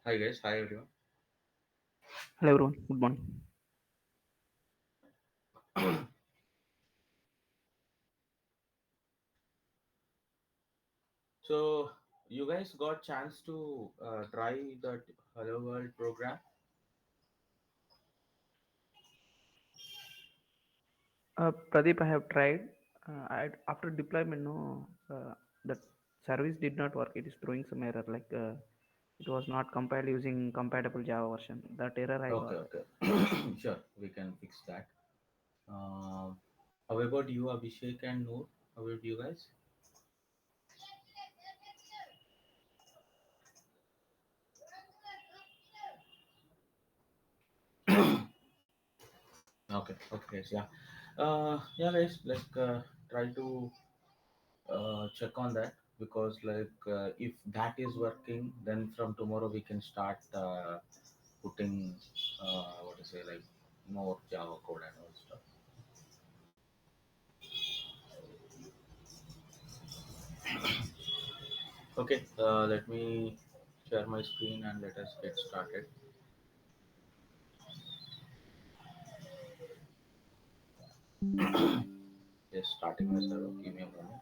Hi guys, hi everyone. Hello everyone, good morning. So you guys got chance to try that Hello World program? Pradeep, I have tried. After deployment, no, that service did not work. It is throwing some error, like it was not compiled using compatible Java version. That error I Okay, got. okay, sure, we can fix that. Um, how about you, Abhishek and Noor? How about you guys? Okay, okay, guys, yeah, yeah, guys, try to check on that because if that is working, then from tomorrow we can start putting what to say more Java code and all stuff. Okay, let me share my screen and let us get started. Just starting my server. Give me a moment.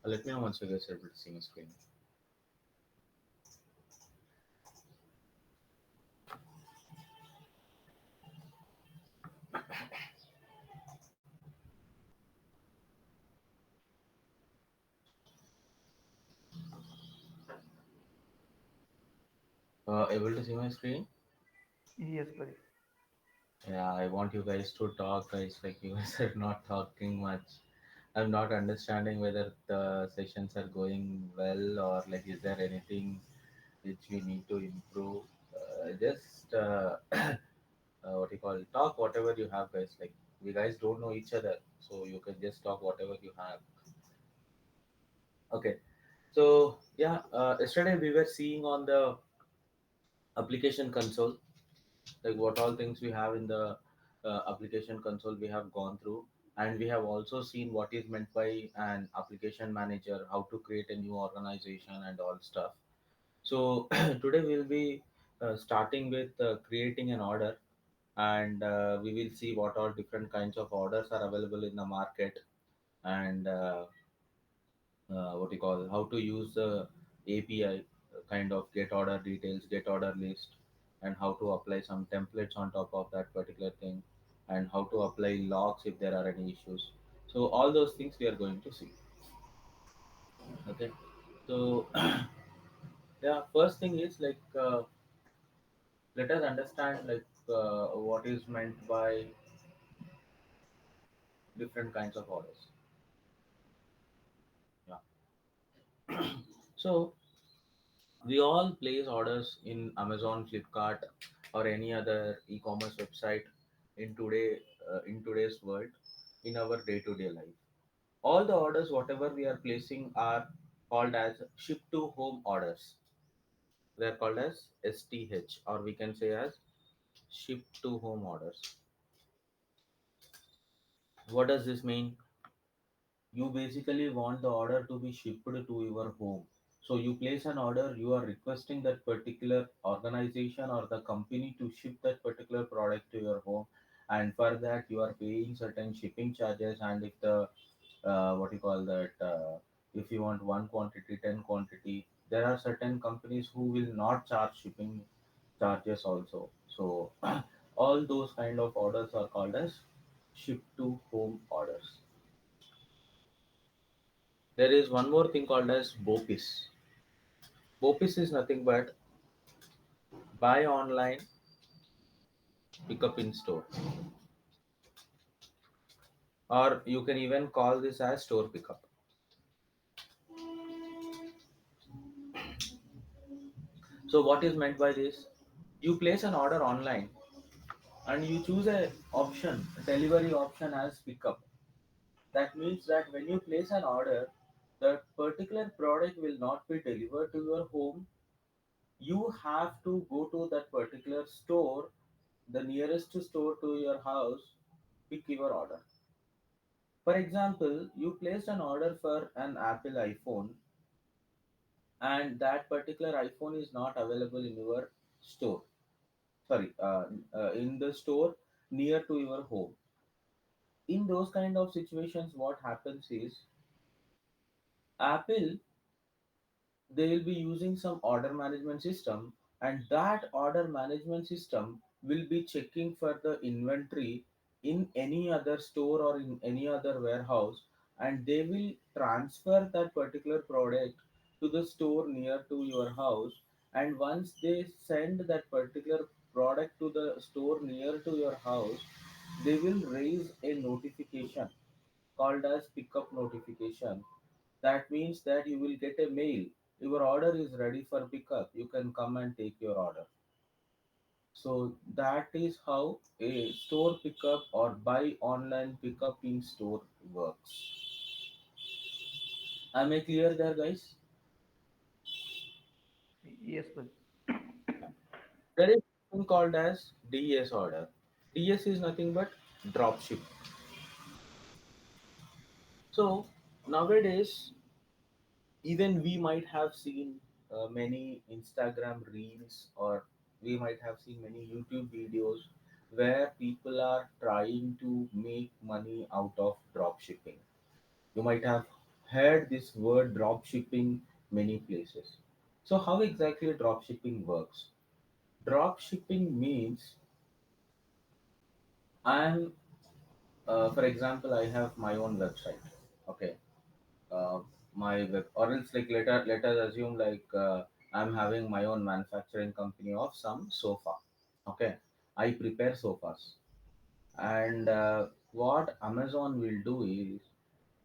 Let me know once you guys are able to see my screen. Able to see my screen? Yes, Pradeep. Yeah, I want you guys to talk, guys. Like you guys are not talking much. I'm not understanding whether the sessions are going well or like is there anything which we need to improve. Just what you call talk whatever you have, guys. Like we guys don't know each other, so you can just talk whatever you have. Okay. So yeah, yesterday we were seeing on the application console, like what all things we have in the application console we have gone through, and we have also seen what is meant by an application manager, how to create a new organization and all stuff. So today we'll be starting with creating an order, and we will see what all different kinds of orders are available in the market, and what you call how to use the API, kind of get order details, get order list, and how to apply some templates on top of that particular thing, and how to apply logs if there are any issues. So all those things we are going to see. Okay. So yeah, first thing is let us understand what is meant by different kinds of orders. Yeah. So we all place orders in Amazon, Flipkart, or any other e-commerce website in today's world, in our day-to-day life. All the orders, whatever we are placing, are called as ship to home orders. They are called as STH, or we can say as ship to home orders. What does this mean? You basically want the order to be shipped to your home. So you place an order, you are requesting that particular organization or the company to ship that particular product to your home, and for that you are paying certain shipping charges. And if the what you call that, if you want one quantity, 10 quantity, there are certain companies who will not charge shipping charges also. So all those kind of orders are called as ship to home orders. There is one more thing called as BOPIS. BOPIS is nothing but buy online, pick up in store, or you can even call this as store pickup. So what is meant by this? You place an order online and you choose a option, delivery option as pickup. That means that when you place an order, that particular product will not be delivered to your home. You have to go to that particular store, the nearest store to your house, pick your order. For example, you placed an order for an Apple iPhone, and that particular iPhone is not available in your store. Sorry, in the store near to your home. In those kind of situations, what happens is Apple, they will be using some order management system, and that order management system will be checking for the inventory in any other store or in any other warehouse, and they will transfer that particular product to the store near to your house. And once they send that particular product to the store near to your house, they will raise a notification called as pickup notification. That means that you will get a mail. Your order is ready for pickup. You can come and take your order. So that is how a store pickup or buy online pickup in store works. Am I clear there, guys? Yes, Pradeep. There is something called as DS order. DS is nothing but drop ship. So nowadays, even we might have seen many Instagram reels, or we might have seen many YouTube videos where people are trying to make money out of drop shipping. You might have heard this word drop shipping many places. So how exactly drop shipping works? Drop shipping means I'm for example, I have my own website. Okay, uh, my web, or else like let us assume like I'm having my own manufacturing company of some sofa. Okay, I prepare sofas, and what Amazon will do is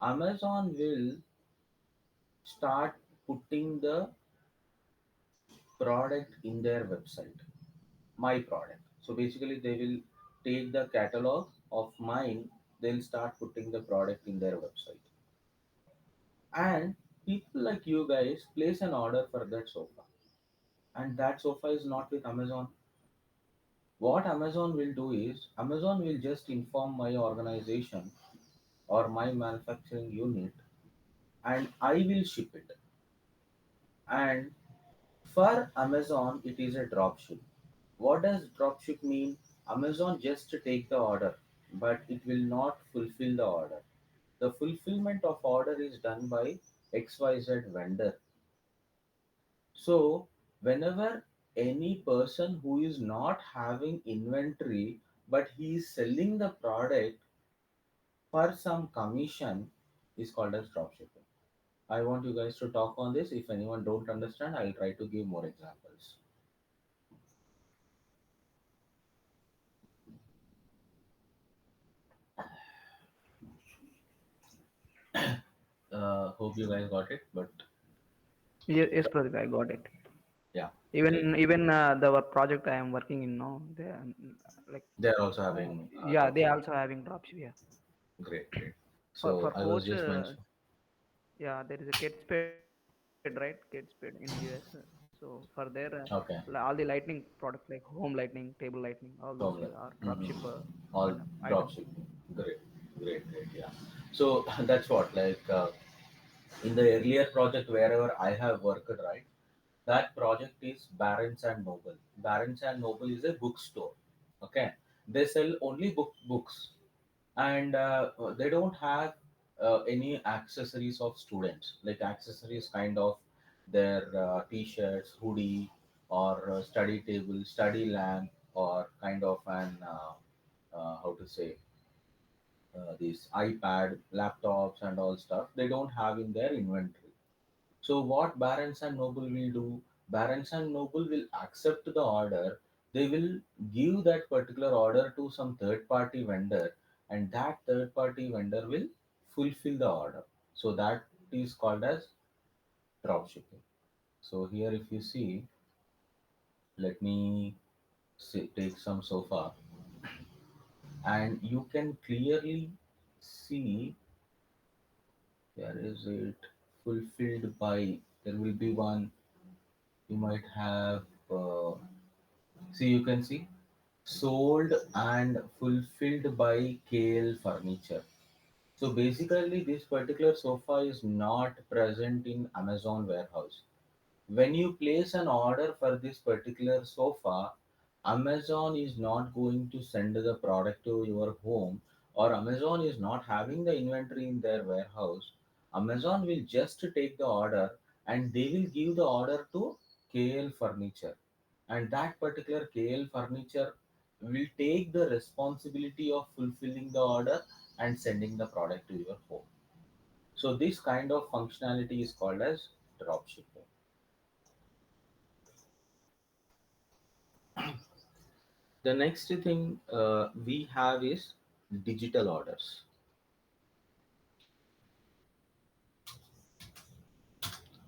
Amazon will start putting the product in their website, my product. So basically they will take the catalog of mine, they'll start putting the product in their website, and people like you guys place an order for that sofa, and that sofa is not with Amazon. What Amazon will do is Amazon will just inform my organization or my manufacturing unit, and I will ship it. And for Amazon it is a drop ship. What does drop ship mean? Amazon just take the order, but it will not fulfill the order. The fulfillment of order is done by XYZ vendor. So, whenever any person who is not having inventory but he is selling the product for some commission is called as dropshipping. I want you guys to talk on this. If anyone don't understand, I'll try to give more examples. Hope you guys got it. But Yes, Pradeep, I got it. yeah, great. Even the project I am working in, no, they like They're also having yeah, they dropshipping. also having dropship. Yeah, Great, great. for So I was coach, just mentioning. yeah, there is a Kitspaid, right? Kitspaid in US. So for their all the Okay, lightning products like home lightning, table lightning, all those formula. are dropship Mm-hmm. one All items. dropshipping. Great, great, great. Yeah. So that's what like. In the earlier project wherever I have worked, right, that project is Barons and Noble. Barons and Noble is a bookstore. Okay, they sell only books, and they don't have any accessories of students, like accessories kind of their t-shirts, hoodie, or study table, study lamp, or kind of an how to say, these iPad, laptops, and all stuff. They don't have in their inventory. So what Barnes and Noble will do? Barnes and Noble will accept the order. They will give that particular order to some third party vendor, and that third party vendor will fulfill the order. So that is called as drop shipping. So here, if you see, let me take some sofa, and you can clearly see where is it fulfilled by. There will be one you might have. See, you can see sold and fulfilled by KL Furniture. So basically, this particular sofa is not present in Amazon warehouse. When you place an order for this particular sofa, Amazon is not going to send the product to your home, or Amazon is not having the inventory in their warehouse. Amazon will just take the order and they will give the order to KL Furniture, and that particular KL Furniture will take the responsibility of fulfilling the order and sending the product to your home. So this kind of functionality is called as drop shipping. The next thing we have is digital orders.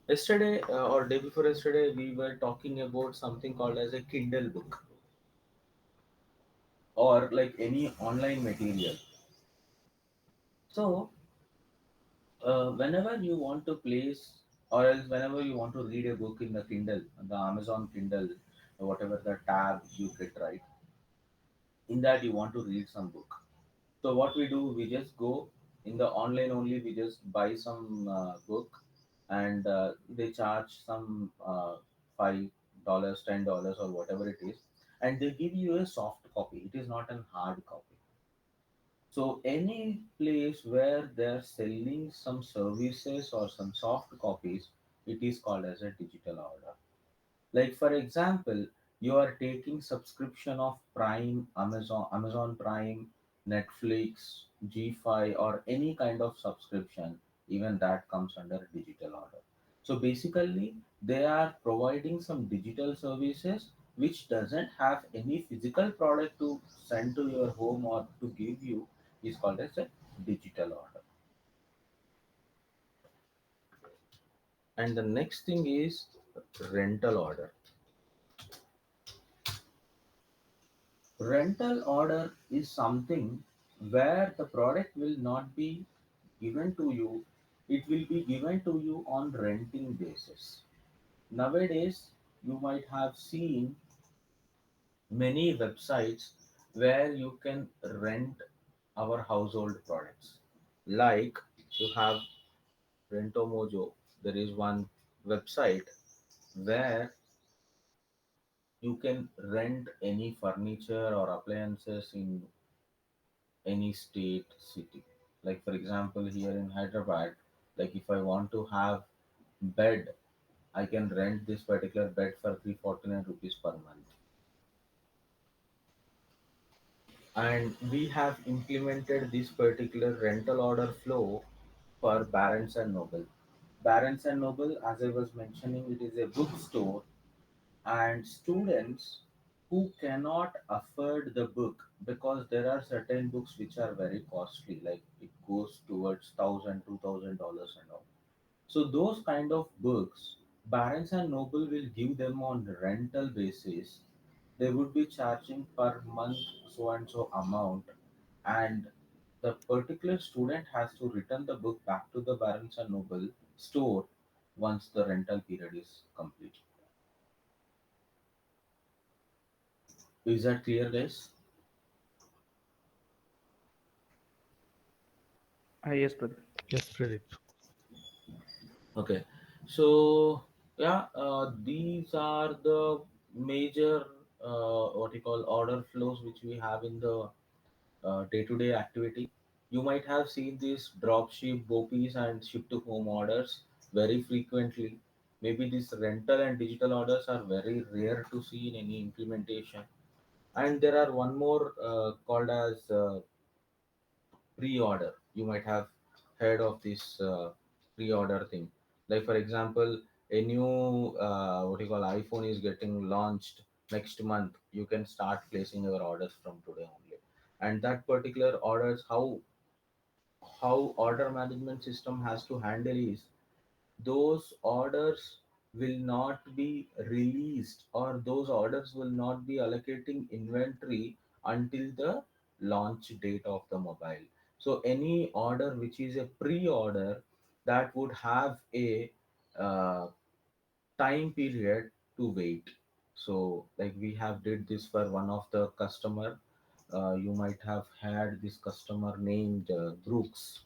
Yesterday or day before yesterday, we were talking about something called as a Kindle book, or like any online material. So whenever you want to place, or else whenever you want to read a book in the Kindle, the Amazon Kindle, or whatever the tab you get, right, in that you want to read some book. So what we do, we just go in the online only. We just buy some book, and they charge some $5, $10, or whatever it is, and they give you a soft copy. It is not an hard copy. So any place where they're selling some services or some soft copies, it is called as a digital order. Like for example, you are taking subscription of Prime, Amazon Prime, Netflix, G5, or any kind of subscription, even that comes under digital order. So basically, they are providing some digital services which doesn't have any physical product to send to your home or to give you, is called as a digital order. And the next thing is rental order. Rental order is something where the product will not be given to you, it will be given to you on renting basis. Nowadays, you might have seen many websites where you can rent our household products. Like you have Rentomojo, there is one website where you can rent any furniture or appliances in any state city. Like for example, here in Hyderabad, like if I want to have bed, I can rent this particular bed for 349 rupees per month. And we have implemented this particular rental order flow for Barnes and Noble. Barnes and Noble, as I was mentioning, it is a bookstore, and students who cannot afford the book, because there are certain books which are very costly, like it goes towards $1,000, $2,000 and all. So those kind of books, Barnes and Noble will give them on rental basis. They would be charging per month so and so amount, and the particular student has to return the book back to the Barnes and Noble store once the rental period is complete. Is that clear, guys? Yes, Pradeep. Yes, Pradeep. Okay, so yeah, these are the major what you call order flows which we have in the day-to-day activity. You might have seen these drop ship, BOPs, and ship to home orders very frequently. Maybe these rental and digital orders are very rare to see in any implementation. And there are one more called as pre-order. You might have heard of this pre-order thing. Like for example, a new what you call iPhone is getting launched next month. You can start placing your orders from today only, and that particular orders, how order management system has to handle is those orders will not be released, or those orders will not be allocating inventory until the launch date of the mobile. So any order which is a pre-order, that would have a uh, time period to wait. So like we have did this for one of the customer. You might have had this customer named Brooks.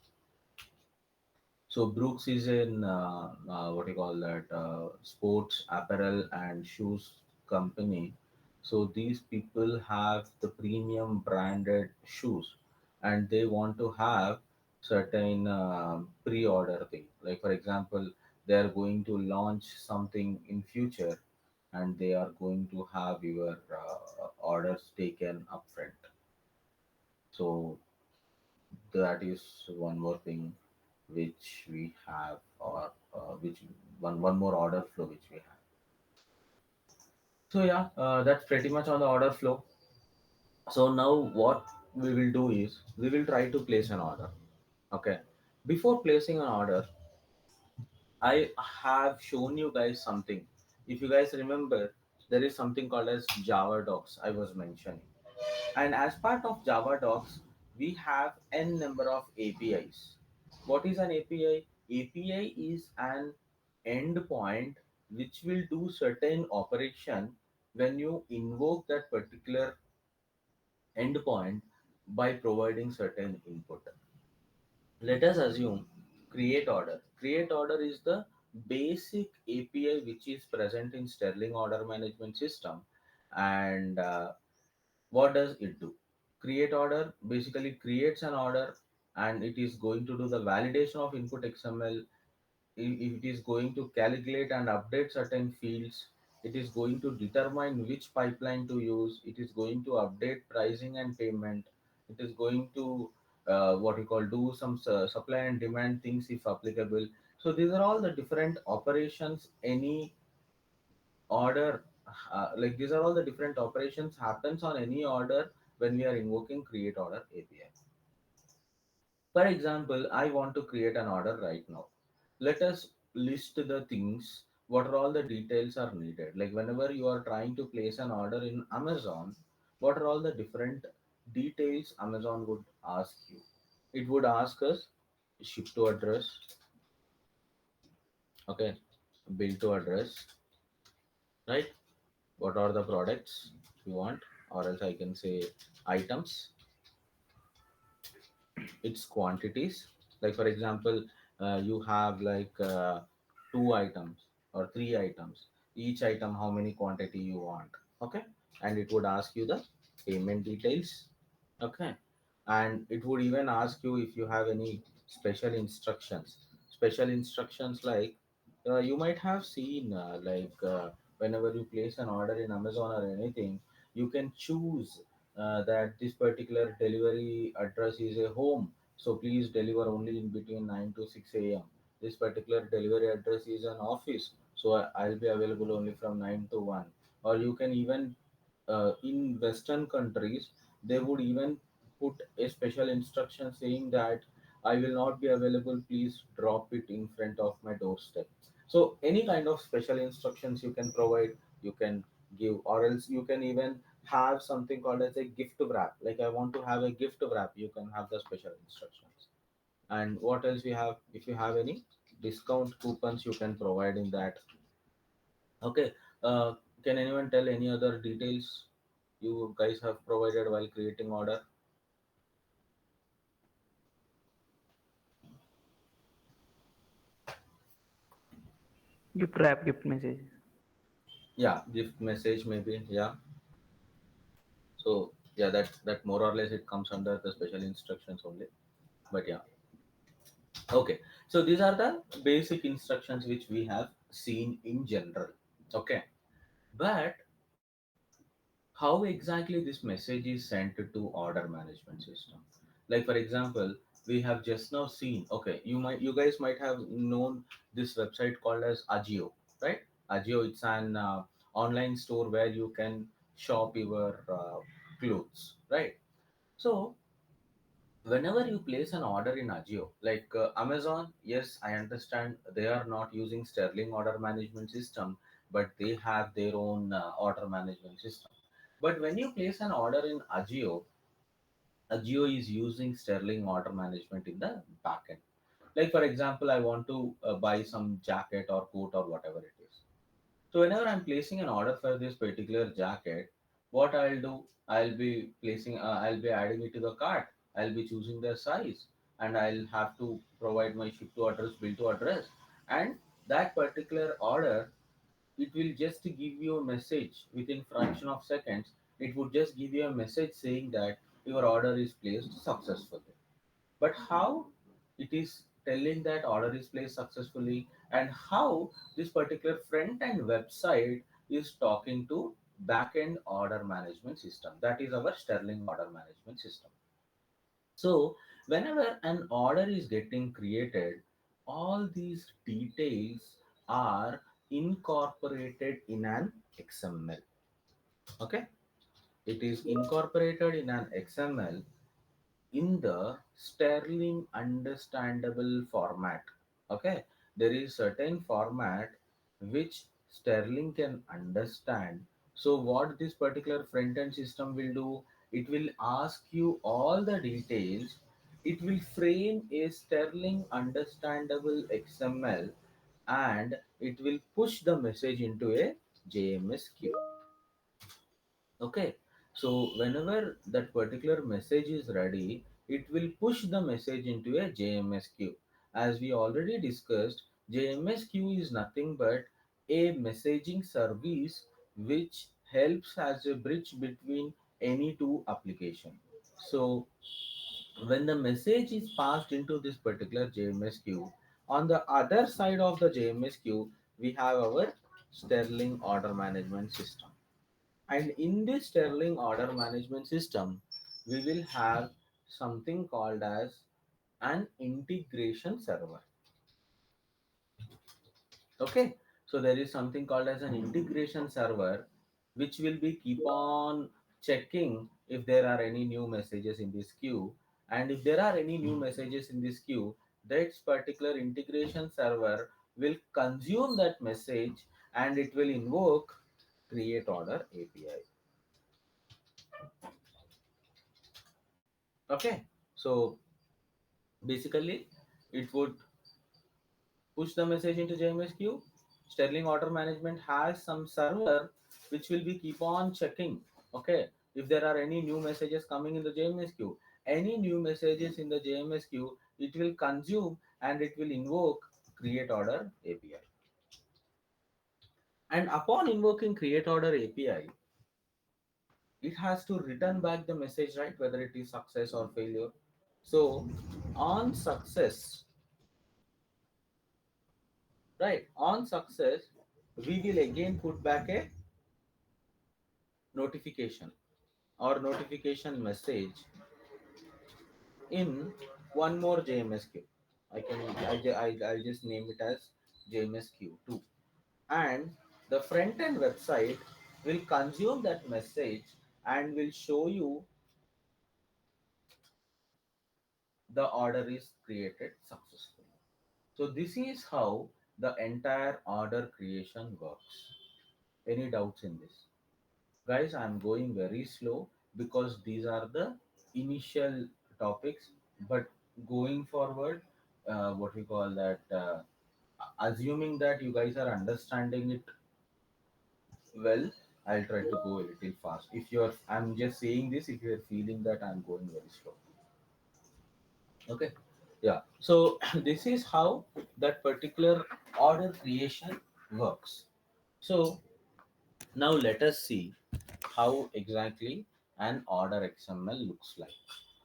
So Brooks is in what you call that sports apparel and shoes company. So these people have the premium branded shoes, and they want to have certain pre-order thing. Like for example, they are going to launch something in future, and they are going to have your orders taken upfront. So that is one more thing which we have, or which one more order flow which we have. So yeah, that's pretty much on the order flow. So now what we will do is we will try to place an order. Okay, before placing an order, I have shown you guys something. If you guys remember, there is something called as Java Docs I was mentioning. And as part of Java Docs, we have n number of APIs. What is an API? API is an endpoint which will do certain operation when you invoke that particular endpoint by providing certain input. Let us assume create order. Create order is the basic API which is present in Sterling order management system. And what does it do? Create order basically creates an order, and it is going to do the validation of input XML. It is going to calculate and update certain fields. It is going to determine which pipeline to use. It is going to update pricing and payment. It is going to what we call do some supply and demand things if applicable. So these are all the different operations any order, like these are all the different operations happens on any order when we are invoking create order API. For example, I want to create an order right now. Let us list the things, what are all the details are needed. Like whenever you are trying to place an order in Amazon, what are all the different details Amazon would ask you? It would ask us ship to address, okay, bill to address, right? What are the products you want, or else I can say items, its quantities. Like for example, you have like two items or three items, each item how many quantity you want. Okay, and it would ask you the payment details. Okay, and it would even ask you if you have any special instructions. Like you might have seen whenever you place an order in Amazon or anything, you can choose that this particular delivery address is a home, so please deliver only in between 9 to 6 a.m. This particular delivery address is an office, so I'll be available only from 9 to 1. Or you can even in Western countries, they would even put a special instruction saying that I will not be available, please drop it in front of my doorstep. So any kind of special instructions you can provide, you can give. Or else you can even have something called as a gift wrap. Like I want to have a gift wrap, you can have the special instructions. And what else we have? If you have any discount coupons, you can provide in that. Okay. uh, can anyone tell any other details you guys have provided while creating order? Gift wrap, gift message. Yeah, gift message maybe. Yeah. So yeah, that more or less it comes under the special instructions only. But yeah. Okay. So these are the basic instructions which we have seen in general. Okay. But how exactly this message is sent to order management system? Like for example, we have just now seen, okay, you guys might have known this website called as Agio, right? Agio, it's an online store where you can shop your clothes, right? So whenever you place an order in Agio, like Amazon, yes, I understand they are not using Sterling order management system, but they have their own order management system. But when you place an order in Agio, Agio is using Sterling order management in the backend. Like for example, I want to buy some jacket or coat or whatever it is. So whenever I'm placing an order for this particular jacket, what I'll do, I'll be adding it to the cart. I'll be choosing the size, and I'll have to provide my ship to address, bill to address, and that particular order, it will just give you a message within fraction of seconds. It would just give you a message saying that your order is placed successfully. But how it is telling that order is placed successfully, and how this particular front end website is talking to back end order management system, that is our Sterling order management system. So whenever an order is getting created, all these details are incorporated in an XML. Okay, it is incorporated in an XML in the Sterling understandable format. Okay, there is certain format which Sterling can understand. So what this particular front end system will do, it will ask you all the details. It will frame a Sterling understandable XML, and it will push the message into a JMS queue. Okay, so whenever that particular message is ready, it will push the message into a JMS queue. As we already discussed, JMS queue is nothing but a messaging service which helps as a bridge between any two application. So when the message is passed into this particular JMS queue, on the other side of the JMS queue, we have our Sterling order management system. And in this Sterling order management system, we will have something called as an integration server. Okay, so there is something called as an integration server, which will be keep on checking if there are any new messages in this queue. And if there are any new messages in this queue, that particular integration server will consume that message, and it will invoke create order API. Okay, so basically it would push the message into JMS queue. Sterling order management has some server which will be keep on checking. Okay, if there are any new messages coming in the JMS queue, any new messages in the JMS queue, it will consume and it will invoke create order API. And upon invoking create order API, it has to return back the message, right, whether it is success or failure. So on success, right, on success, we will again put back a notification or notification message in one more JMS queue. I'll just name it as JMS queue 2. And the front end website will consume that message and will show you the order is created successfully. So this is how the entire order creation works. Any doubts in this? Guys, I'm going very slow because these are the initial topics, but going forward, what we call that, assuming that you guys are understanding it well, I'll try to go a little fast. If you're, I'm just saying this if you're feeling that I'm going very slow. Okay, yeah, so this is how that particular order creation works. So now let us see how exactly an order XML looks like.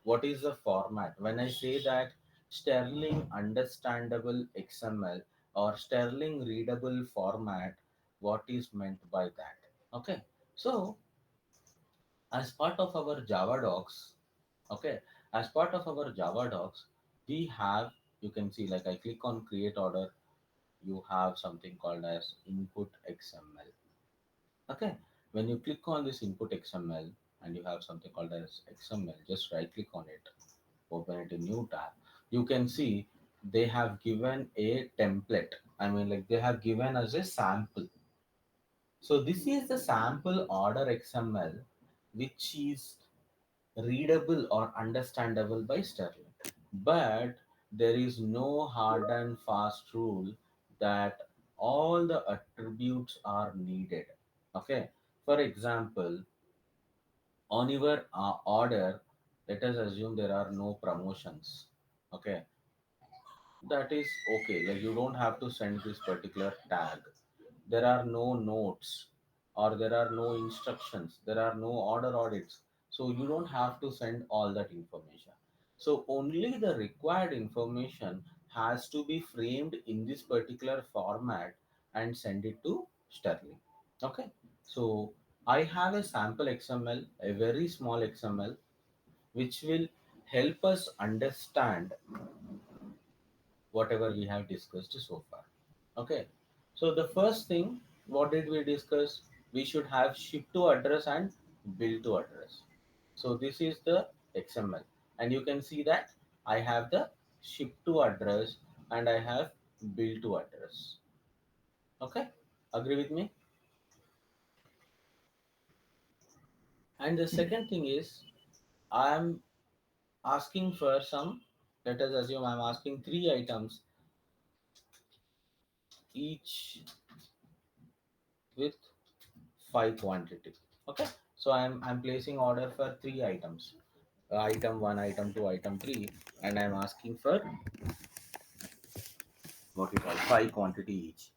What is the format? When I say that Sterling understandable XML or Sterling readable format, what is meant by that? Okay, so as part of our Java docs, okay, as part of our Java docs, we have, you can see, like I click on create order, you have something called as input XML. Okay, when you click on this input XML and you have something called as XML, just right click on it, open it in new tab. You can see they have given a template. I mean, like they have given us a sample. So this is the sample order XML, which is readable or understandable by Sterling. But there is no hard and fast rule that all the attributes are needed. Okay. For example, on your order, let us assume there are no promotions. Okay, that is okay. Like you don't have to send this particular tag. There are no notes or there are no instructions, there are no order audits, so you don't have to send all that information. So only the required information has to be framed in this particular format and send it to Sterling. Okay, so I have a sample XML, a very small XML, which will help us understand whatever we have discussed so far. Okay, so the first thing, what did we discuss? We should have ship to address and bill to address. So this is the XML, and you can see that I have the ship to address and I have bill to address. Okay, agree with me? And the Yes. second thing is I'm asking for some. Let us assume I'm asking three items, each with five quantity. Okay, so I'm placing order for three items, item 1, item 2, item 3, and I'm asking for what we call five quantity each.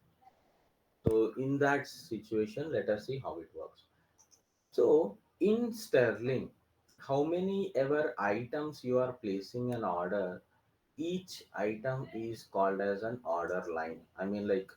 So in that situation, let us see how it works. So in Sterling, how many ever items you are placing an order, each item is called as an order line. I mean, like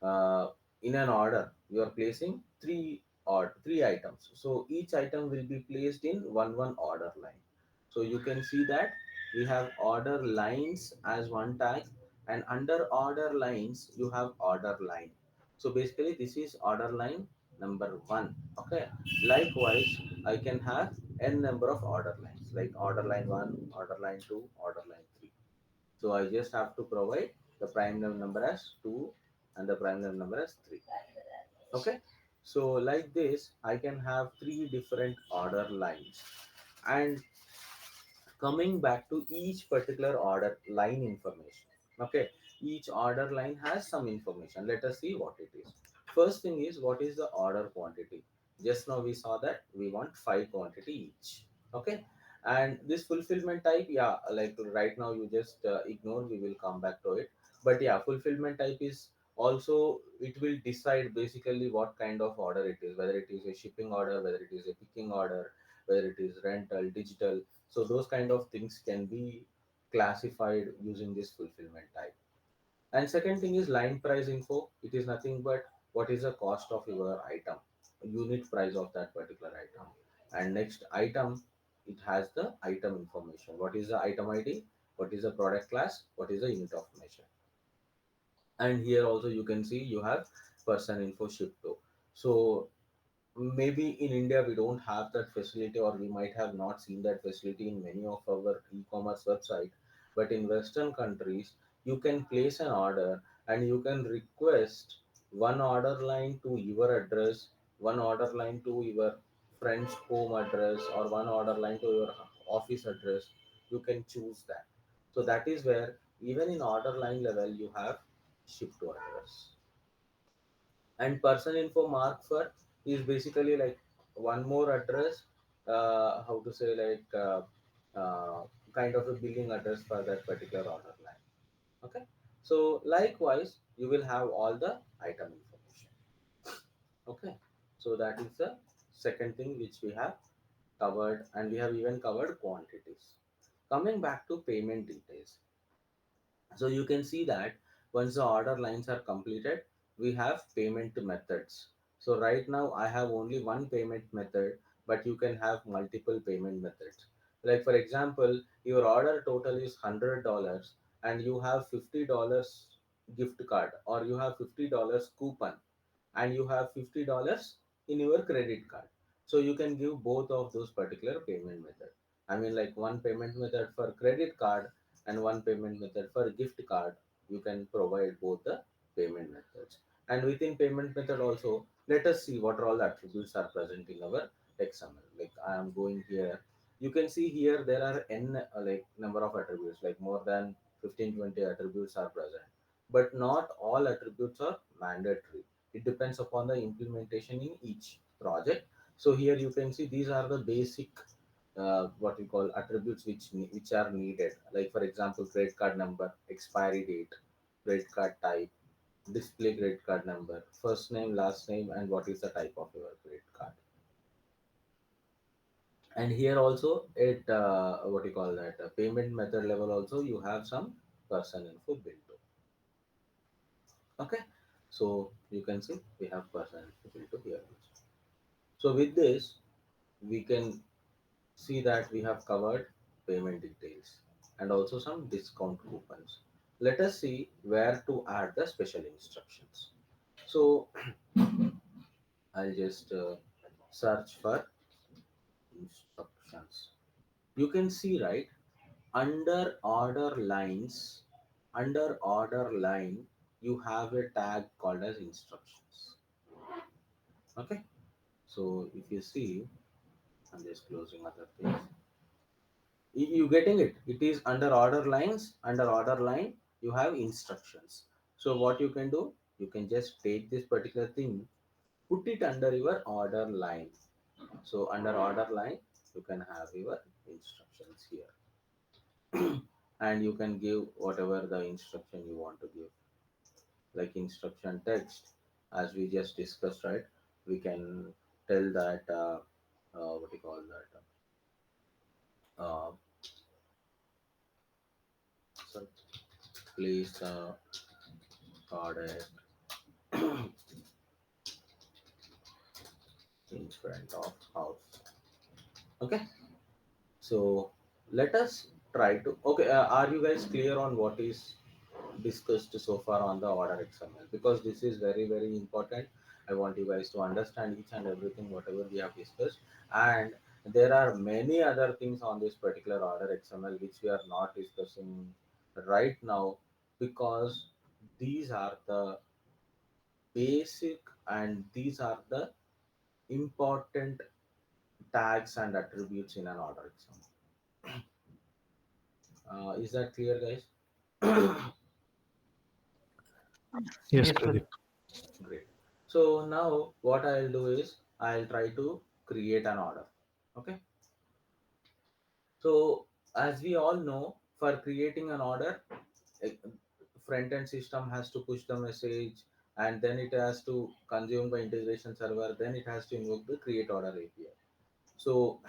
uh, in an order, you are placing three items. So each item will be placed in one order line. So you can see that we have order lines as one tag, and under order lines you have order line. So basically, this is order line number one. Okay. Likewise, I can have n number of order lines, like order line one, order line two, order line three. So I just have to provide the prime number as 2 and the prime number as 3. Okay. So like this, I can have three different order lines. And coming back to each particular order line information. Okay. Each order line has some information. Let us see what it is. First thing is, what is the order quantity? Just now we saw that we want five quantity each. Okay, and this fulfillment type, yeah, like right now you just ignore, we will come back to it. But yeah, fulfillment type is also, it will decide basically what kind of order it is, whether it is a shipping order, whether it is a picking order, whether it is rental, digital. So those kind of things can be classified using this fulfillment type. And second thing is line price info. It is nothing but what is the cost of your item, unit price of that particular item. And next item, it has the item information. What is the item ID? What is the product class? What is the unit of measure? And here also you can see you have person info ship to. So maybe in India we don't have that facility, or we might have not seen that facility in many of our e-commerce website. But in Western countries, you can place an order and you can request one order line to your address, one order line to your friend's home address, or one order line to your office address. You can choose that. So that is where even in order line level you have ship to address. And person info mark for is basically like one more address, how to say, like uh, kind of a billing address for that particular order line. Okay, so likewise you will have all the item information. Okay, so that is the second thing which we have covered, and we have even covered quantities. Coming back to payment details, so you can see that once the order lines are completed, we have payment methods. So right now I have only one payment method, but you can have multiple payment methods. Like for example, your order total is $100 and you have $50 gift card, or you have $50 coupon, and you have $50 in your credit card. So you can give both of those particular payment method. I mean, like one payment method for credit card and one payment method for gift card. You can provide both the payment methods. And within payment method also, let us see what are all the attributes are present in our XML. Like I am going here, you can see here there are n like number of attributes, like more than 15-20 attributes are present, but not all attributes are mandatory. It depends upon the implementation in each project. So here you can see these are the basic what we call attributes which are needed, like for example credit card number, expiry date, credit card type, display credit card number, first name, last name, and what is the type of your credit card. And here also it what you call that payment method level also you have some person info built to. Okay, so you can see we have person info built to here also. So with this we can see that we have covered payment details and also some discount coupons. Let us see where to add the special instructions. So I'll just search for instructions. You can see, right, under order lines, under order line, you have a tag called as instructions. Okay, so if you see, I'm just closing other things. You getting it? It is under order lines. Under order line, you have instructions. So what you can do, you can just take this particular thing, put it under your order line. So under order line, you can have your instructions here. And you can give whatever the instruction you want to give, like instruction text, as we just discussed, right? We can tell that what do you call that uh, so please order in front of house. Okay, so let us try to, okay, are you guys clear on what is discussed so far on the order XML? Because this is very very important. I want you guys to understand each and everything whatever we have discussed, and there are many other things on this particular order XML which we are not discussing right now, because these are the basic and these are the important tags and attributes in an order XML. Is that clear, guys? Yes, Yes, Pradeep. Pradeep. Great. So now what I'll do is I'll try to create an order. Okay. So as we all know, for creating an order, front end system has to push the message, and then it has to consume the integration server, then it has to invoke the create order API. So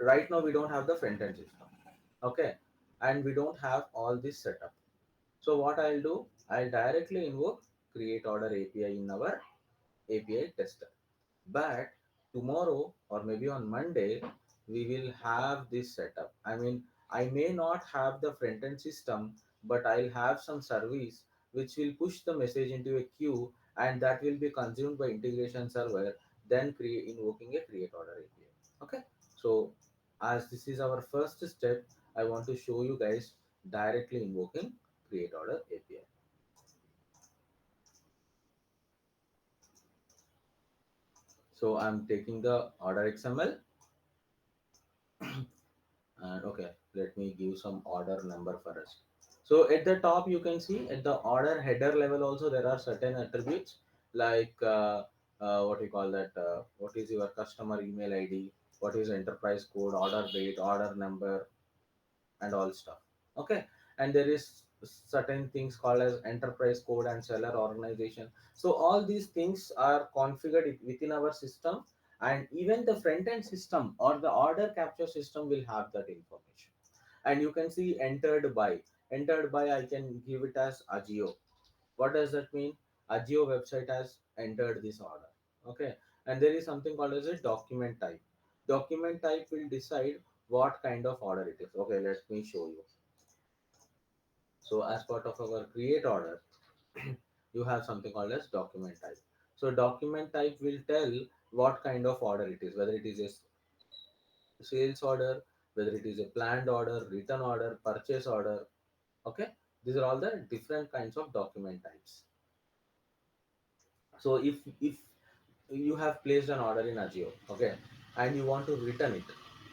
right now we don't have the front end system. Okay. And we don't have all this setup. So what I'll do, I'll directly invoke create order API in our API tester. But tomorrow or maybe on Monday, we will have this setup. I mean, I may not have the front end system, but I'll have some service which will push the message into a queue, and that will be consumed by integration server, then create invoking a create order API. Okay. So as this is our first step, I want to show you guys directly invoking create order API. So I'm taking the order XML. And okay, let me give some order number for us. So at the top you can see at the order header level also there are certain attributes, like what you call that what is your customer email ID, what is enterprise code, order date, order number, and all stuff. Okay. And there is certain things called as enterprise code and seller organization. So all these things are configured within our system, and even the front end system or the order capture system will have that information. And you can see entered by I can give it as Agio. What does that mean? Agio website has entered this order. Okay. And there is something called as a document type. Document type will decide what kind of order it is. Okay, let me show you. So as part of our create order, you have something called as document type. So document type will tell what kind of order it is, whether it is a sales order, whether it is a planned order, return order, purchase order. Okay, these are all the different kinds of document types. So if you have placed an order in Agio, okay, and you want to return it,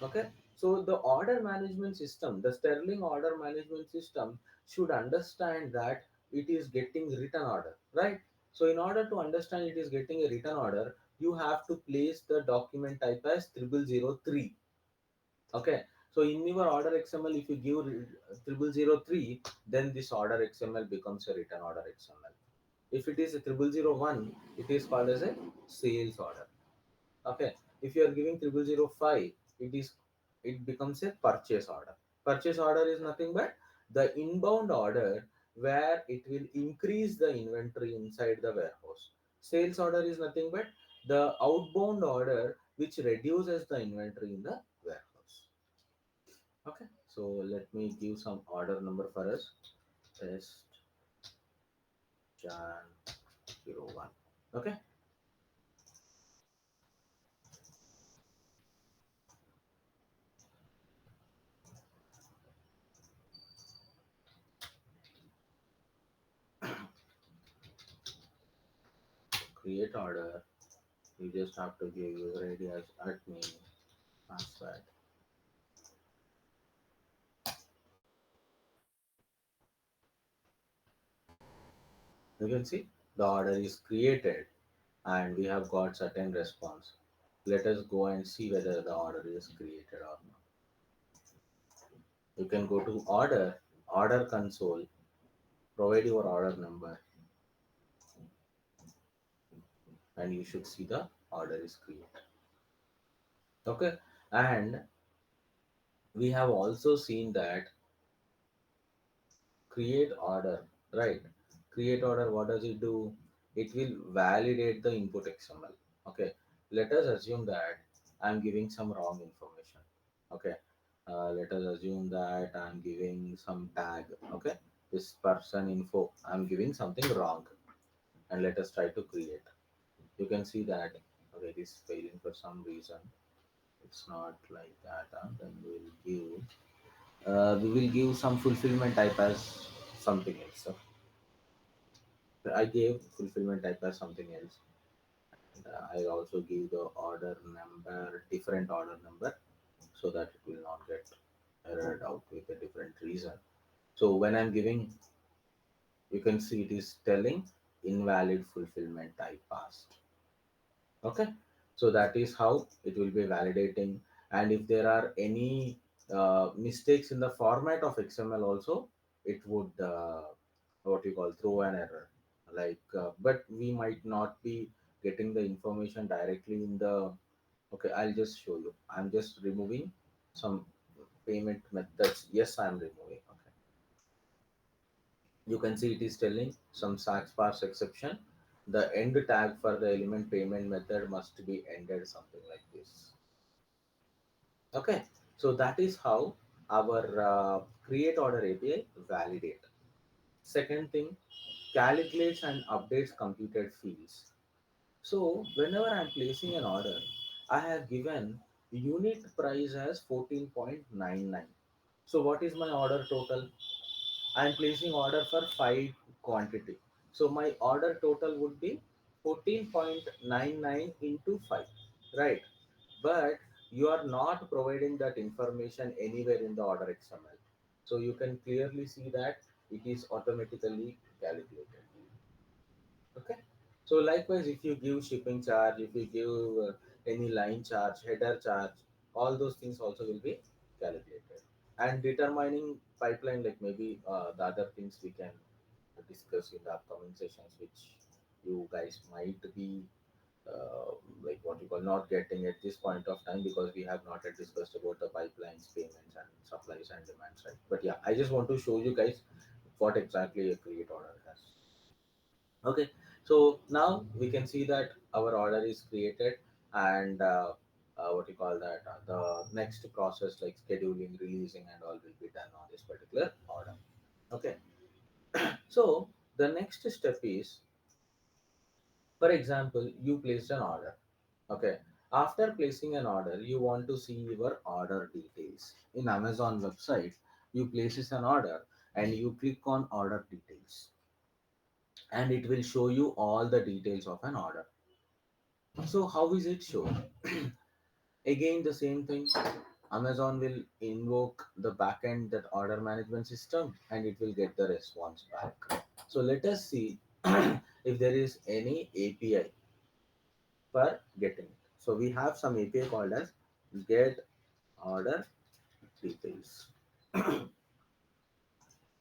okay, so the order management system, the Sterling order management system should understand that it is getting return order, right? So in order to understand it is getting a return order, you have to place the document type as 0003. Okay, so in your order XML, if you give 0003, then this order XML becomes a return order XML. If it is a 0001, it is called as a sales order. Okay, if you are giving 0005, it becomes a purchase order. Purchase order is nothing but the inbound order where it will increase the inventory inside the warehouse. Sales order is nothing but the outbound order which reduces the inventory in the warehouse. Okay, so let me give some order number for us. Test Jan 01. Okay, create order. You just have to give user ID as admin, password. You can see the order is created and we have got certain response. Let us go and see whether the order is created or not. You can go to order console, provide your order number, and you should see the order is created. Okay, and we have also seen that create order, right? Create order, what does it do? It will validate the input XML. Okay, let us assume that I'm giving some wrong information. Okay, let us assume that I'm giving some tag. Okay, this person info, I'm giving something wrong, and let us try to create. You can see that okay, this is failing for some reason. It's not like that. Then we will give some fulfillment type as something else. So I gave fulfillment type as something else. And, I also give the order number, different order number, so that it will not get errored out with a different reason. So when I'm giving, you can see it is telling invalid fulfillment type passed. Okay, so that is how it will be validating. And if there are any mistakes in the format of XML also, it would what you call throw an error. Like, but we might not be getting the information directly in the. Okay, I'll just show you. I'm just removing some payment methods. Yes, I'm removing. Okay, you can see it is telling some sax parse exception. The end tag for the element payment method must be ended, something like this. Okay, so that is how our create order API validate. Second thing, calculates and updates computed fields. So whenever I'm placing an order, I have given unit price as 14.99. So what is my order total? I'm placing order for 5 quantity. So my order total would be 14.99 into 5, right? But you are not providing that information anywhere in the order XML. So you can clearly see that it is automatically calculated. Okay. So likewise, if you give shipping charge, if you give any line charge, header charge, all those things also will be calculated. And determining pipeline, like maybe the other things we can discuss in the upcoming sessions, which you guys might be uh, like what you call not getting at this point of time because we have not yet discussed about the pipelines, payments, and supplies and demands, right? But yeah, I just want to show you guys what exactly a create order has. Okay, so now we can see that our order is created and what you call that, the next process like scheduling, releasing, and all will be done on this particular order. Okay. So the next step is, for example, you placed an order. Okay. After placing an order, you want to see your order details. In Amazon website, you places an order and you click on order details, and it will show you all the details of an order. So how is it shown? Again, the same thing. Amazon will invoke the backend, that order management system, and it will get the response back. So let us see if there is any API for getting it. So we have some API called as get order details.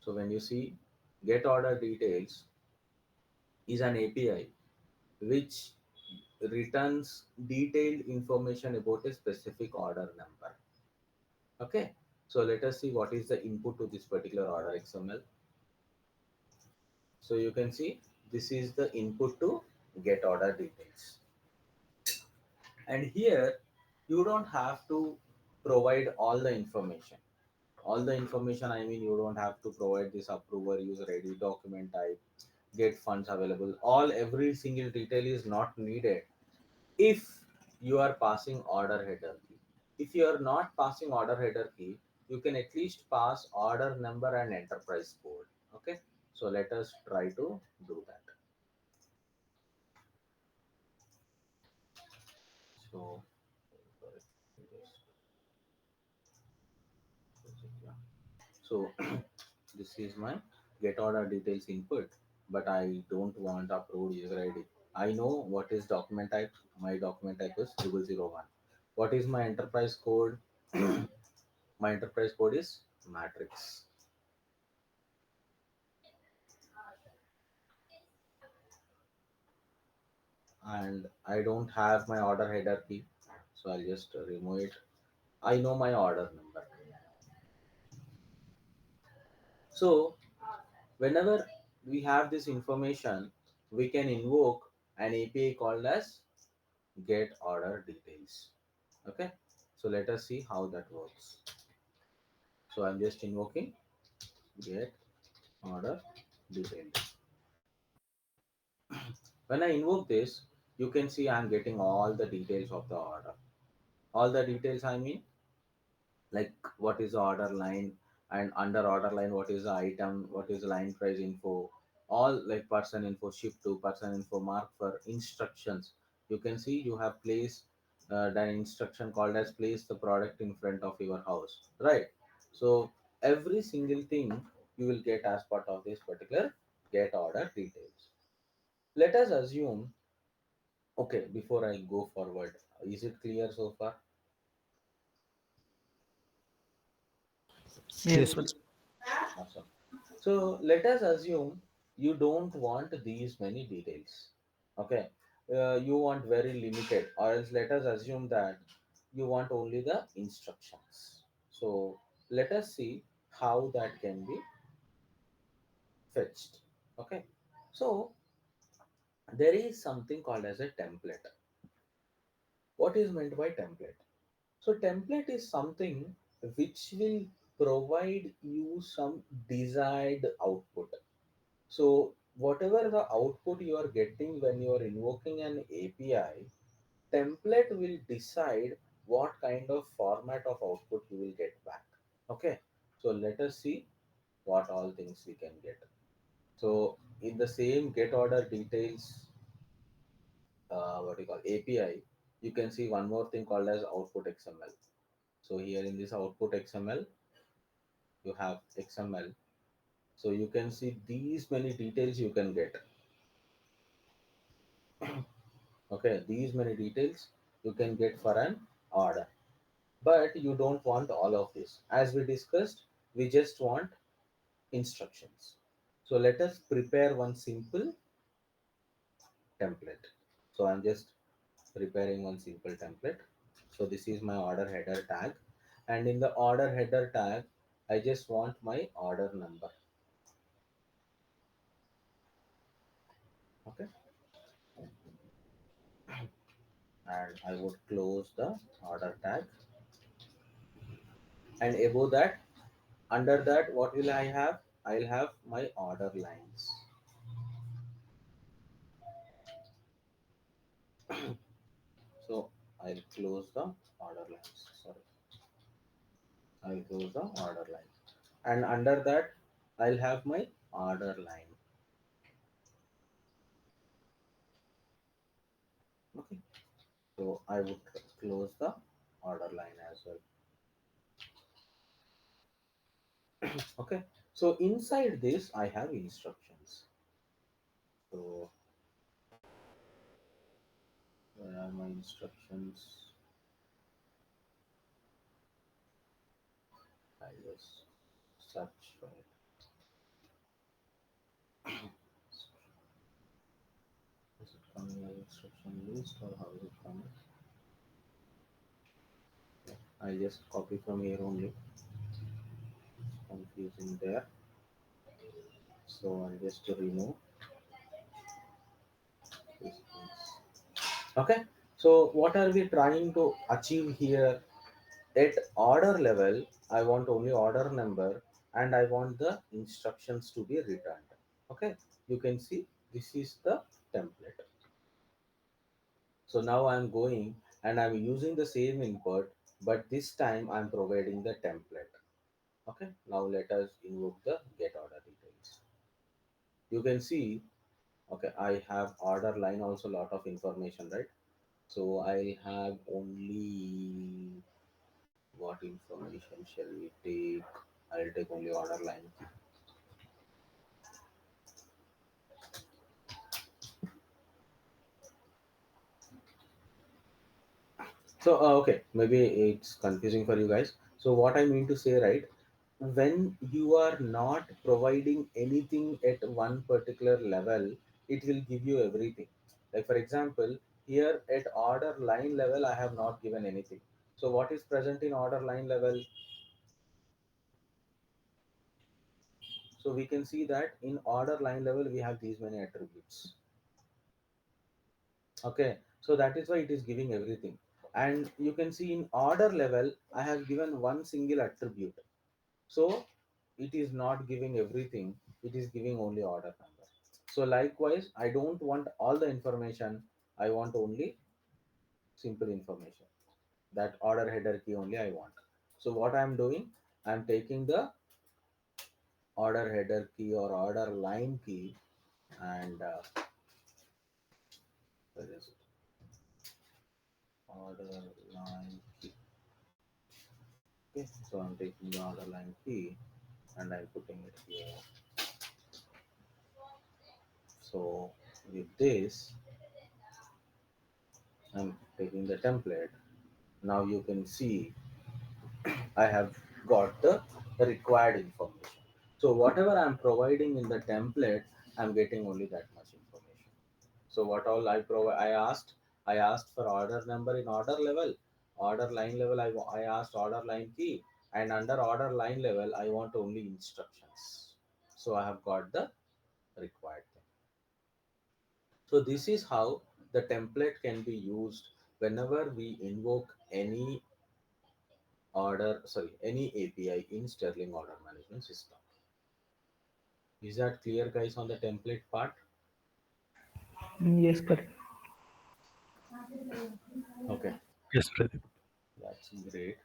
So when you see get order details is an API which returns detailed information about a specific order number. Okay, so let us see what is the input to this particular order XML. So you can see this is the input to get order details. And here you don't have to provide all the information. All the information, I mean, you don't have to provide this approver, user ID, document type, get funds available. All every single detail is not needed if you are passing order header key. If you are not passing order header key, you can at least pass order number and enterprise code. Okay, so let us try to do that. So, so this is my get order details input, but I don't want approved user ID. I know what is document type. My document type is 0001. What is my enterprise code? My enterprise code is matrix. And I don't have my order header key, so I'll just remove it. I know my order number. So whenever we have this information, we can invoke an API called as get order details. Okay, so let us see how that works. So I'm just invoking get order details. When I invoke this, you can see I'm getting all the details of the order. All the details, I mean, like what is the order line, and under order line what is the item, what is the line price info, all like person info, ship to person info, mark for instructions. You can see you have placed the instruction called as place the product in front of your house, right? So every single thing you will get as part of this particular get order details. Let us assume, okay, before I go forward, is it clear so far? Yes, Yes, but Awesome. So let us assume you don't want these many details. Okay. You want very limited, or else let us assume that you want only the instructions. So let us see how that can be fetched. Okay. So there is something called as a template. What is meant by template? So template is something which will provide you some desired output. So whatever the output you are getting when you are invoking an API, template will decide what kind of format of output you will get back. Okay. So let us see what all things we can get. So in the same get order details, what you call API, you can see one more thing called as output XML. So here in this output XML, you have XML. So you can see these many details you can get. Okay, these many details you can get for an order, but you don't want all of this. As we discussed, we just want instructions. So let us prepare one simple template. So I'm just preparing one simple template. So this is my order header tag, and in the order header tag I just want my order number. Okay. and I would close the order tag. And above that, under that, what will I have? I'll have my order lines. So I'll close the order lines. Sorry, I'll close the order line. And under that, I'll have my order line. Okay. So I would close the order line as well. Okay. So inside this, I have instructions. So where are my instructions? I just search for it. Is it coming as instruction list or how is it coming? I just copy from here only. Confusing there. So I'll just remove these things. Okay. So what are we trying to achieve here? At order level, I want only order number and I want the instructions to be returned. Okay. You can see this is the template. So now I'm going and I'm using the same input, but this time I'm providing the template. Okay. Now let us invoke the get order details. You can see, okay, I have order line also lot of information, right? So I have only what information shall we take? I'll take only order line. So okay, maybe it's confusing for you guys. So what I mean to say, right? When you are not providing anything at one particular level, it will give you everything. Like for example, here at order line level, I have not given anything. So what is present in order line level? So we can see that in order line level, we have these many attributes. Okay, so that is why it is giving everything. And you can see in order level, I have given one single attribute. So it is not giving everything, it is giving only order number. So likewise, I don't want all the information, I want only simple information. That order header key only I want. So what I am doing, I am taking the order header key or order line key and where is it? Order line key. Okay, so I'm taking the order line key and I'm putting it here. So with this, I'm taking the template. Now you can see I have got the required information. So whatever I'm providing in the template, I'm getting only that much information. So what all I provide, I asked for order number in order level, order line level. I asked order line key, and under order line level, I want only instructions. So I have got the required thing. So this is how the template can be used whenever we invoke any API in Sterling Order Management System. Is that clear, guys, on the template part? Yes, Pradeep. Okay, Yes, Pradeep. that's great.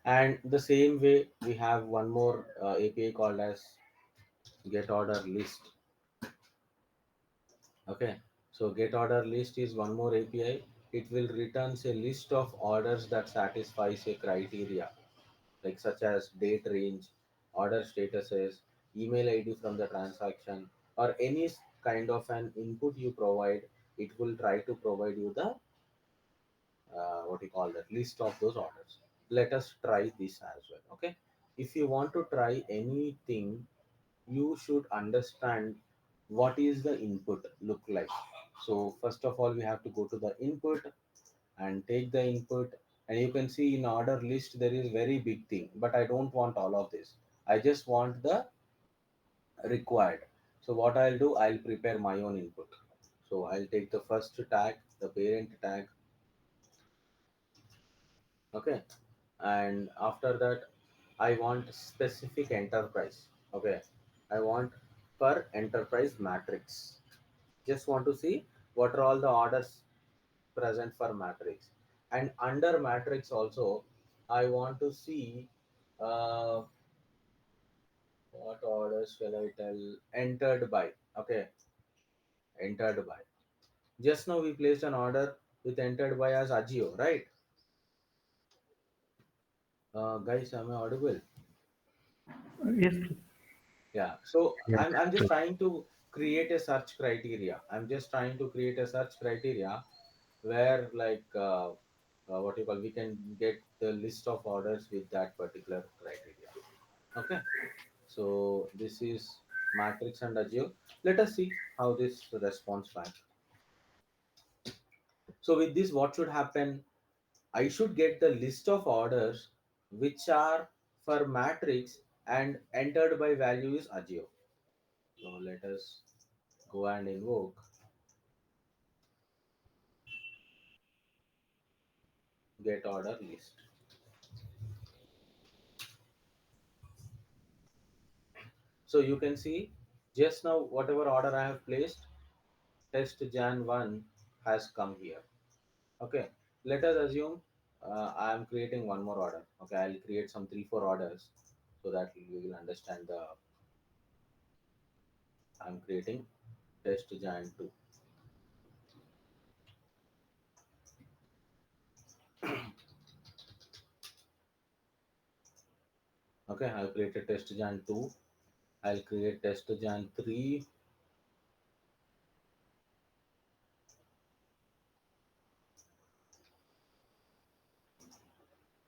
And the same way, we have one more API called as Get Order List. Okay, so Get Order List is one more API. It will returns a list of orders that satisfies a criteria, like such as date range, order statuses, email ID from the transaction, or any kind of an input you provide. It will try to provide you the what you call that list of those orders. Let us try this as well. Okay, if you want to try anything, you should understand what is the input look like. So first of all, we have to go to the input and take the input, and you can see in order list there is very big thing, but I don't want all of this. I just want the required. So what I'll do, I'll prepare my own input. So I'll take the first tag, the parent tag, Okay, and after that I want specific enterprise. Okay, I want per enterprise matrix. Just want to see what are all the orders present for matrix, and under matrix also I want to see uh, what orders shall I tell, entered by. Okay, entered by. Just now we placed an order with entered by as Agio, right? Guys, am I audible? Yes. Yeah. So Yes, I'm just true. trying to create a search criteria. I'm just trying to create a search criteria where like what you call, we can get the list of orders with that particular criteria. Okay. So this is matrix and Agio. Let us see how this responds back. So with this, what should happen? I should get the list of orders which are for matrix and entered by value is Agio. So let us go and invoke get order list. So you can see just now whatever order I have placed, test Jan 1 has come here. Okay, let us assume I am creating one more order. Okay, I'll create some 3 4 orders so that we will understand the. I'm creating test Jan 2. Okay, I've created test Jan 2. I'll create test Jan 3.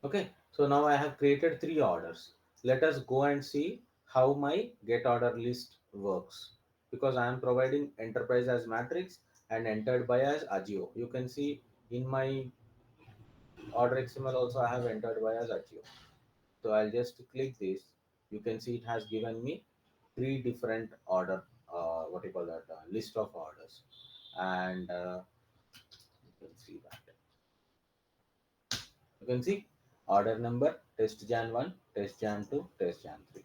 Okay, so now I have created 3 orders. Let us go and see how my get order list works, because I am providing enterprise as matrix and entered by as Agio. You can see in my order XML also I have entered by as Agio. So I'll just click this. You can see it has given me 3 different order, what you call that, list of orders, and you can see that. You can see order number test Jan 1, test Jan 2, test Jan 3.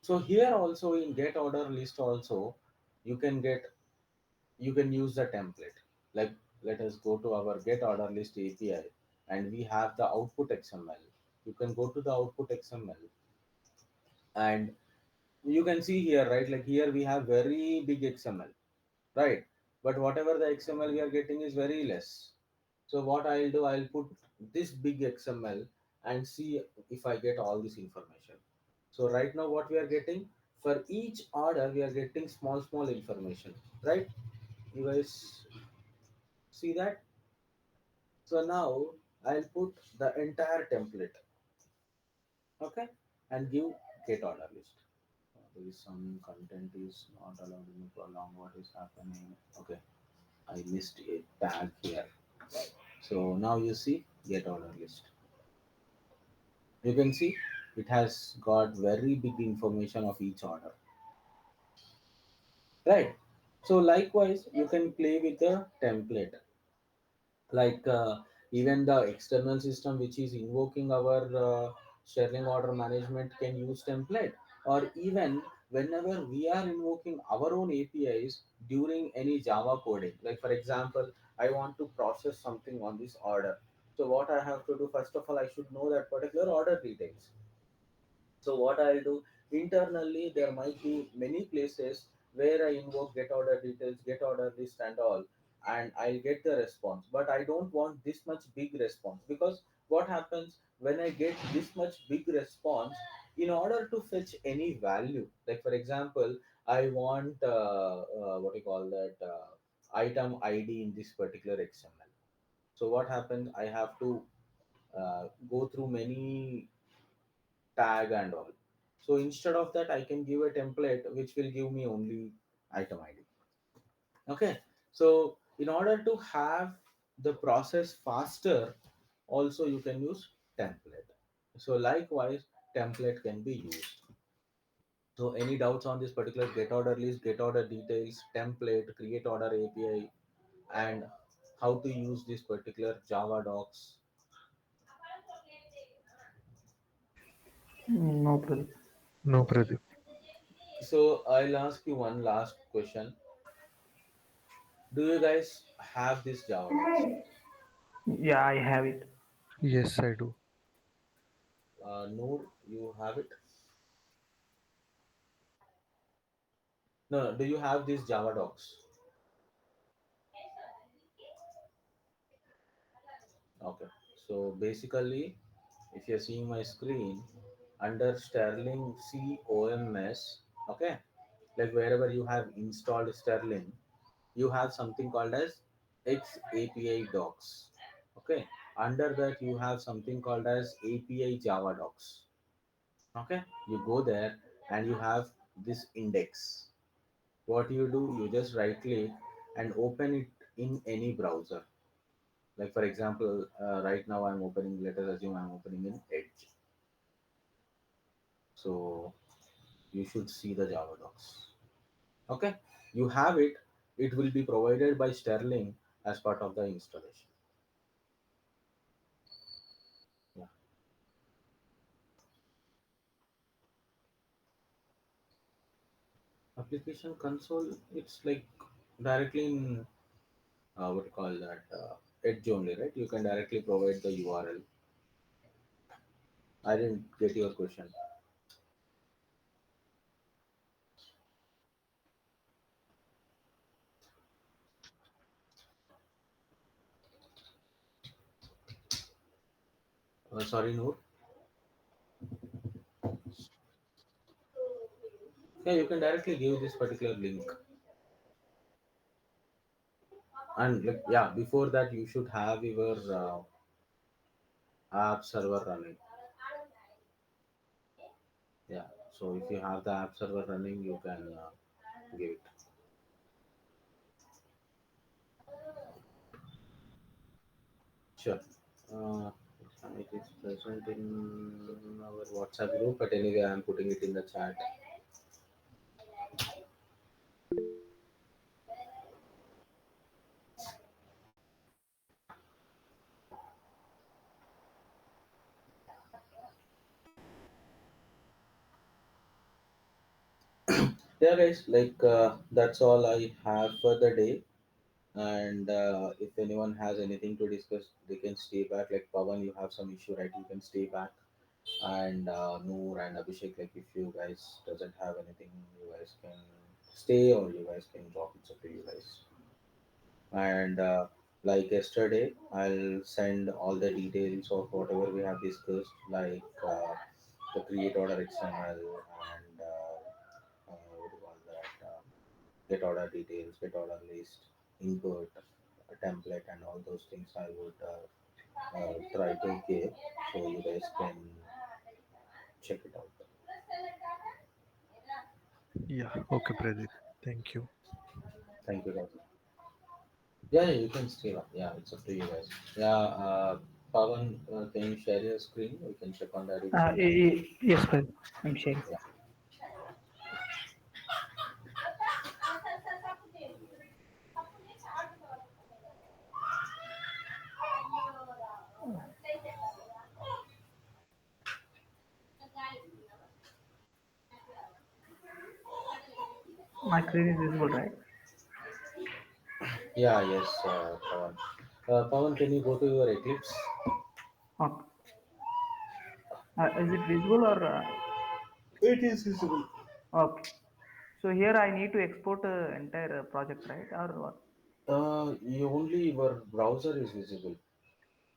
So here also in get order list also you can get, you can use the template. Like let us go to our get order list API and we have the output XML. You can go to the output XML and you can see here, right? Like here we have very big XML, right? But whatever the XML we are getting is very less. So what I'll do, I'll put this big XML and see if I get all this information. So right now what we are getting, for each order we are getting small information, right? You guys see that? So now I'll put the entire template, okay, and give get order list. There is some content is not allowed me for long. What is happening? Okay, I missed a tag here. So now you see get order list. You can see it has got very big information of each order, right? So likewise you can play with the template, like even the external system which is invoking our sharing order management can use template, or even whenever we are invoking our own APIs during any Java coding. Like for example, I want to process something on this order. So what I have to do, first of all I should know that particular order details. So what I'll do, internally there might be many places where I invoke get order details, get order list and all, and I'll get the response. But I don't want this much big response, because what happens when I get this much big response, in order to fetch any value, like for example, I want what you call that, item ID in this particular XML. So what happens? I have to go through many tag and all. So instead of that, I can give a template which will give me only item ID. Okay. So in order to have the process faster, also you can use template. So likewise, template can be used. So any doubts on this particular get order list, get order details, template, create order API, and how to use this particular Java docs? No, Pradeep. No, Pradeep. So I'll ask you one last question. Do you guys have this Java docs? Yeah, I have it. Yes, I do. Noor, you have it? No, no. Do you have these Java docs? Okay. So basically, if you're seeing my screen, under Sterling COMS, okay, like wherever you have installed Sterling, you have something called as XAPI docs. Okay. Under that, you have something called as API Java docs. Okay. You go there and you have this index. What you do, you just right click and open it in any browser. Like for example, right now I'm opening, let us assume I'm opening in Edge. So you should see the Java docs. Okay, you have it. It will be provided by Sterling as part of the installation. Yeah. Application console, it's like directly in what you call that, Edge only, right? You can directly provide the URL. I didn't get your question. Sorry, Noor. Yeah, you can directly give this particular link. And like, yeah, before that you should have your app server running. Yeah, so if you have the app server running, you can give it. Sure. uh, it is present in our WhatsApp group, but anyway I'm putting it in the chat. Yeah guys, like that's all I have for the day. And if anyone has anything to discuss, they can stay back. Like Pawan, you have some issue, right? You can stay back. And Noor and Abhishek, like if you guys doesn't have anything, you guys can stay or you guys can drop. It's up to you guys. And like yesterday, I'll send all the details of whatever we have discussed, like the create order XML and what do you call that, get order details, get order list, input, a template, and all those things. I would try to give so you guys can check it out. Yeah, okay, Pradeep. Thank you. Thank you guys. Yeah, yeah, you can stay up. Yeah, it's up to you guys. Yeah, Pavan, can you share your screen? We can check on that if we have. Yes, Pradeep. I'm sharing. Yeah, My screen is visible, right? yeah, yes, Pavan. Pavan, can you go to your Eclipse? Okay. Is it visible or? It is visible. Okay. So here I need to export entire project, right? Or what? You only your browser is visible.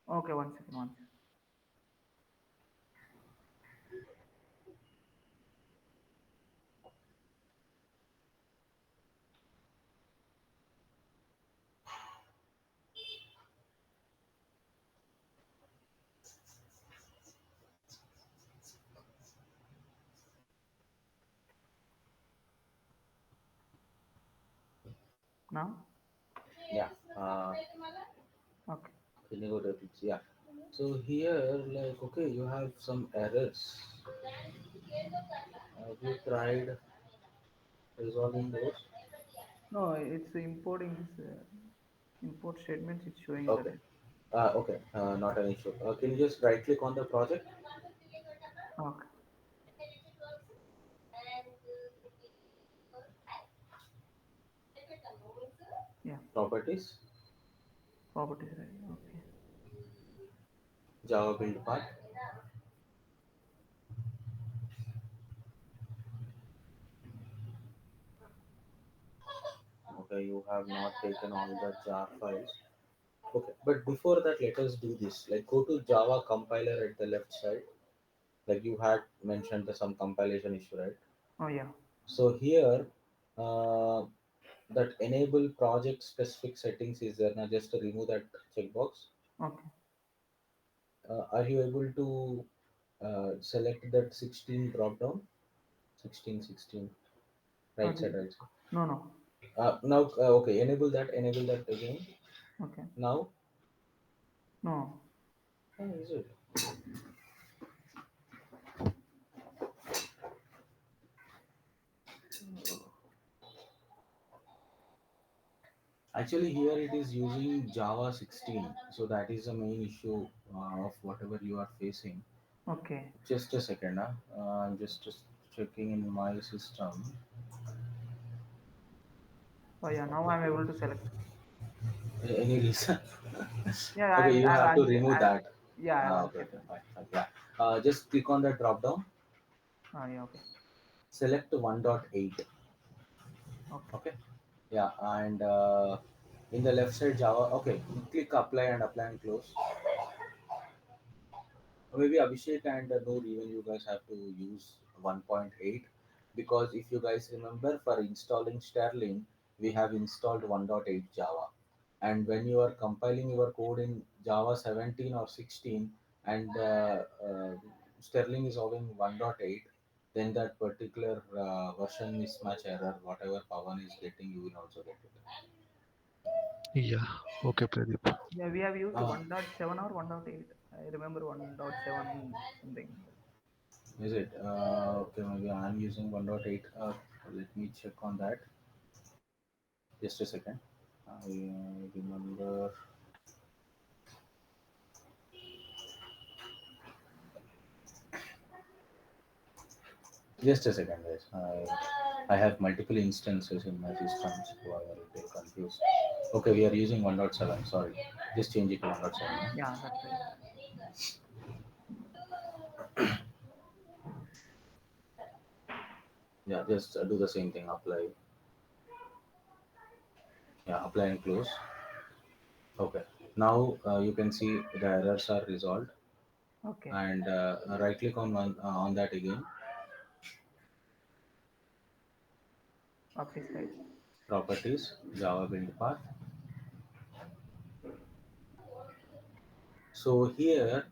Okay, one second, one second. Now? Yeah. Okay. Can you go to Eclipse? Yeah. So here, like, okay, you have some errors. Have you tried resolving those? No, it's importing this import statements. It's showing that. Okay. Okay. Not an issue. Can you just right click on the project? Okay. properties, Properties, right? Okay. Java build path. Okay, you have not taken all the jar files. Okay, but before that, let us do this. Like, go to Java compiler at the left side. Like you had mentioned the some compilation issue, right? Oh yeah. So here, uh, that enable project specific settings is there. Now just to remove that checkbox. Okay. Are you able to select that 16 drop down? 16, 16, right Okay. side, right side. No, no. Now, okay, enable that again. Okay. Now, No. is it? Actually, here it is using Java 16, so that is the main issue of whatever you are facing. Okay. Just a second, I'm just checking in my system. Oh yeah. Now I'm able to select. Any reason? Yeah. Okay, I'm. you have to remove I'm that. yeah. I was Okay, okay, checking. fine, fine, yeah. Just click on the drop down, Oh yeah. Okay. select 1.8. Okay. Okay, yeah, and in the left side Java, okay, click apply and close. Maybe Abhishek and Noor, even you guys have to use 1.8 because if you guys remember, for installing Sterling, we have installed 1.8 Java. And when you are compiling your code in Java 17 or 16 and Sterling is having 1.8, then that particular version mismatch error, whatever Pawan is getting, you will also get it. Yeah. Okay, Pradeep. Yeah. We have used Uh, 1.7 or 1.8. I remember 1.7 something. is it? Okay, maybe I'm using 1.8. Let me check on that. Just a second. I remember. Just a second, guys. I have multiple instances in my system, so I am a little confused. Okay, we are using 1.7. Sorry. Just change it to 1.7. Yeah. That's right. Yeah, just do the same thing. Apply. Yeah, apply and close. Okay. Now you can see the errors are resolved. Okay. And right click on one on that again. Properties, right? Properties, Java build path. So here,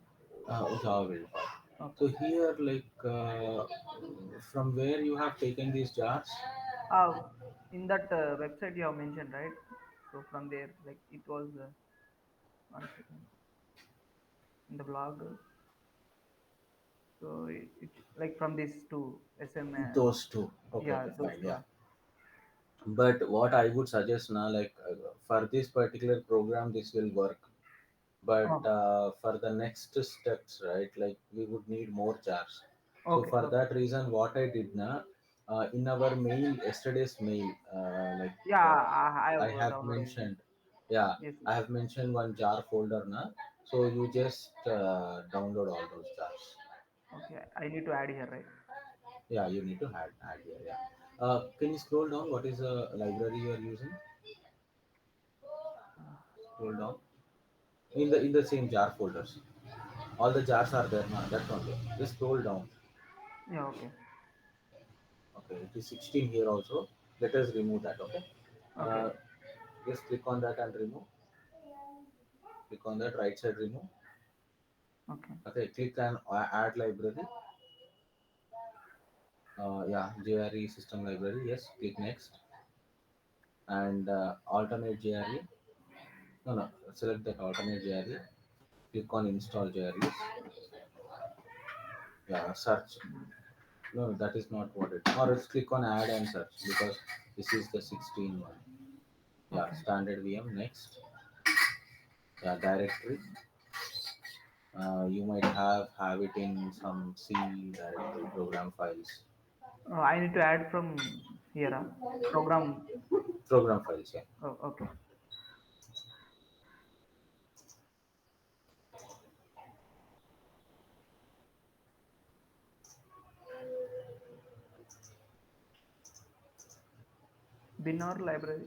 Java build path. So Okay. here, like from where you have taken these jars. Uh, in that website you have mentioned, right? So from there, like it was 1 second in the blog. So it like from this to SM. Those two. Okay, Yeah, okay, those fine, two. yeah. But what I would suggest now, like for this particular program, this will work. But Oh, for the next steps, right, like we would need more jars. So okay, for okay. that reason, what I did now, in our mail, yesterday's mail, Yeah, I have I have downloaded it. mentioned, yeah, Yes, yes. I have mentioned one jar folder now. So you just download all those jars. Okay, I need to add here, right? Yeah, you need to add here. Yeah. Can you scroll down? What is the library you are using? Scroll down in the same jar folders. All the jars are there now. That's only. Just scroll down. Yeah, okay, Okay, it is 16 here also. Let us remove that. Okay. okay, Uh, just click on that and remove. Click on that right side remove. okay, Okay. Click on add library. Yeah, JRE system library. Yes. Click next and alternate JRE. No, no. Select that alternate JRE. Click on install JREs. Yeah. Search. No, that is not what it. Or else click on add and search because this is the 16 one. Yeah, okay. standard VM next. Yeah, directory. You might have it in some C directory program files. I need to add from here, program. Program files, yeah. Oh, okay. bin or library?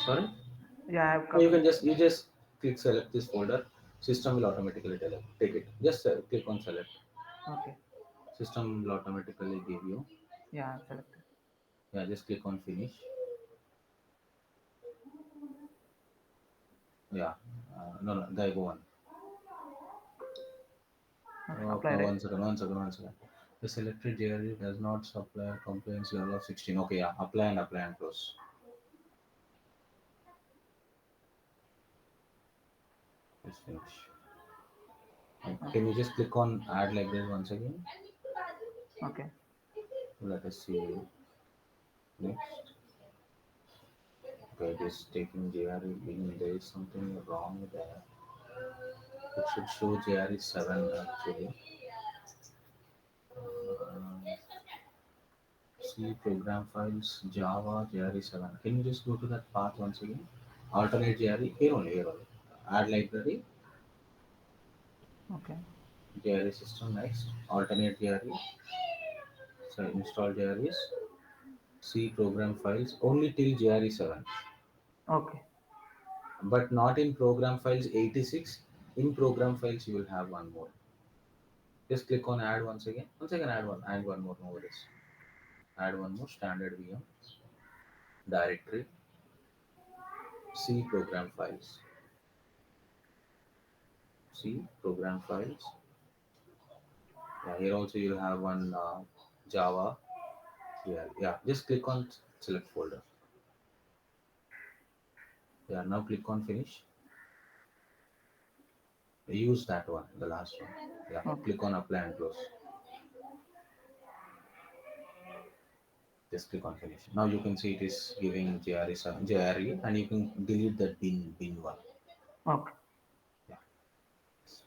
Sorry. Yeah, I have You copied. can just click select this folder. System will automatically take it. Just click on select. Okay. System will automatically give you. Yeah, I've selected. Yeah, just click on finish. Yeah. No, there go on. Okay, Okay, apply, right? one second. The selected JRE does not supply compliance level of 16. Okay, yeah, apply and close. Just finish. Can Okay. you just click on add library once again? Okay. Let us see next. Okay, it is taking JRE being there is something wrong there. It should show JRE 7 actually. C program files Java JRE 7. Can you just go to that path once again? Alternate JRE here only. Add library Okay. JRE system next. Alternate JRE. So install JREs. C program files only till JRE 7. Okay. But not in program files 86. In program files you will have one more. Just click on add once again. Once again add one more, no worries. Add one more standard VM directory. C program files. C program files. Yeah, here also you'll have one Java. Yeah. Just click on select folder. Yeah, now click on finish. Use that one, the last one. Yeah, Okay. click on apply and close. Just click on finish. Now you can see it is giving JRE and you can delete that bin one. Okay. Yeah.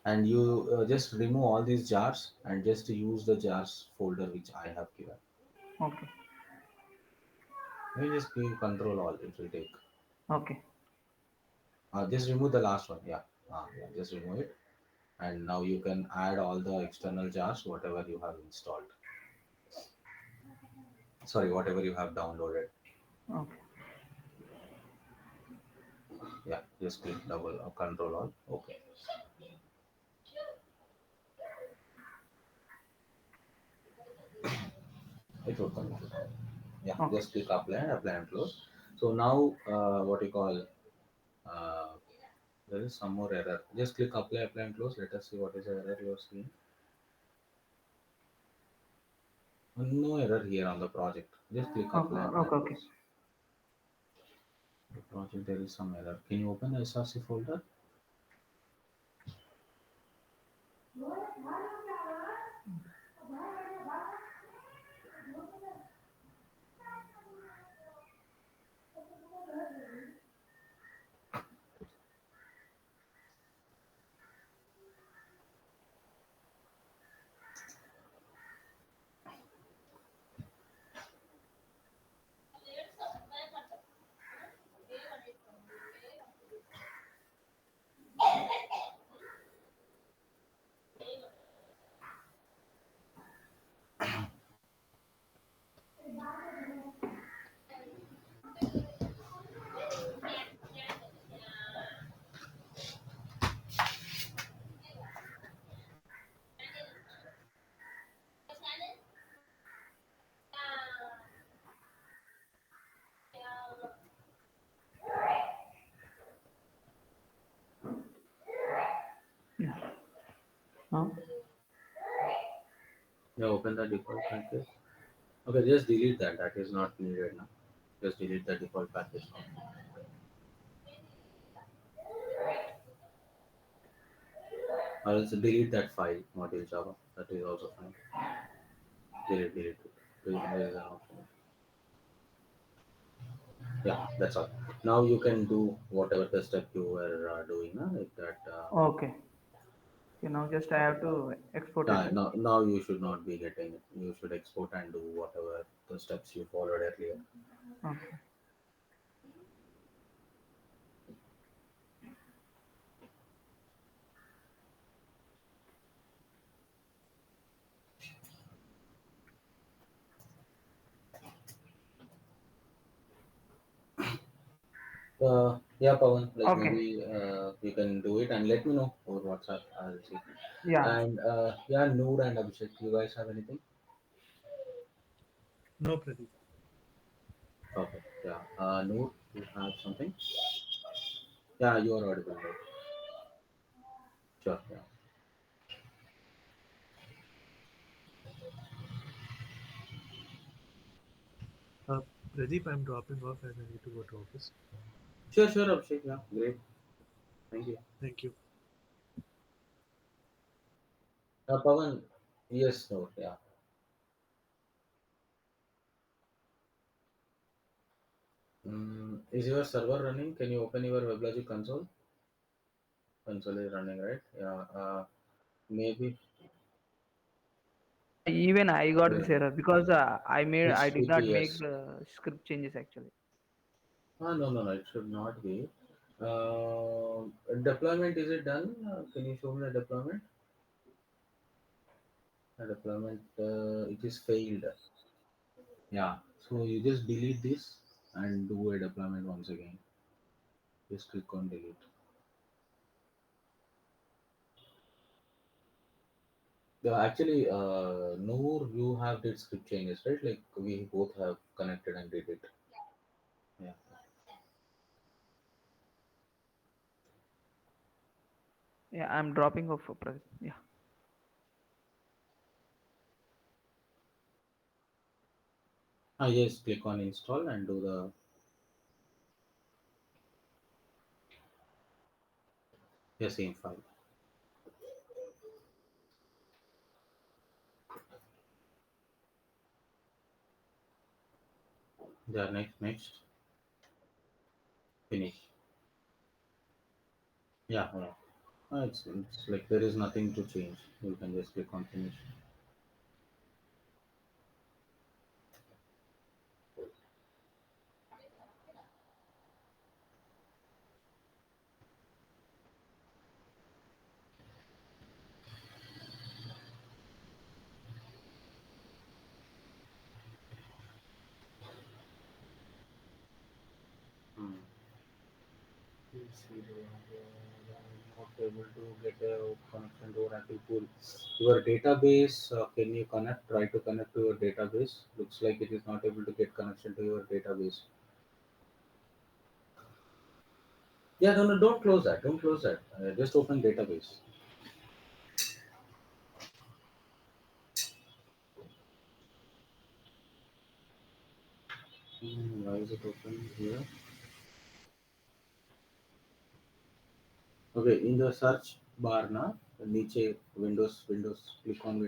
And you just remove all these jars and just use the jars folder which I have given. Okay. You just give control all, it will take. Okay. Just remove the last one. Yeah, just remove it. And now you can add all the external jars, whatever you have installed. Sorry, whatever you have downloaded. Okay. Yeah, just click double control all. Okay. It will come. Yeah, Okay. just click apply and close. So now, what you call, uh, there is some more error. Just click apply and close. Let us see what is the error you are seeing. No error here on the project. Just click Okay. apply Okay. and Okay. close. The project there is some error. Can you open the SRC folder? Yeah. Now. Yeah, open the default package. Okay, just delete that. That is not needed now. Just delete the default package now. Or else delete that file, module Java. That is also fine. Delete it. There is an option. Yeah, that's all. Now you can do whatever the step you were doing, like that. Okay. Okay. Now just I have to export it, Yeah, right? now you should not be getting it. You should export and do whatever the steps you followed earlier. Okay. Yeah, Pawan, like Okay. maybe you can do it and let me know over WhatsApp. I'll see. Yeah. And yeah, Noor and Abhishek, you guys have anything? No, Pradeep. Okay, yeah. Noor, you have something? Yeah, you are audible, right? Sure, yeah. Uh, Pradeep, I'm dropping off as I need to go to office. Sure, sure, Abhishek, yeah, great. Thank you. Thank you. Pawan, yes, Noor, yeah. Is your server running? Can you open your WebLogic console? Console is running, right? Yeah. Maybe. Yeah, even I got Yeah. this error because I Which did not make VPS? the script changes actually. No, no, no. It should not be. Deployment, is it done? Can you show me the deployment? The deployment, it is failed. Yeah. So you just delete this and do a deployment once again. Just click on delete. Actually, Noor, you have did script changes, right? Like we both have connected and did it. Yeah. Yeah, I'm dropping off for present. Yeah. Yes, click on install and do the, yeah, same file. Yeah, next, finish. Yeah, yeah. It's like there is nothing to change. You can just click on finish. Hmm. Please see not able to get a connection to Oracle pool. Your database, can you connect? Try to connect to your database. Looks like it is not able to get connection to your database. Yeah, no, no, don't close that. Don't close that. Just open database. Why is it open here? Okay, in the search bar na, niche Windows, click on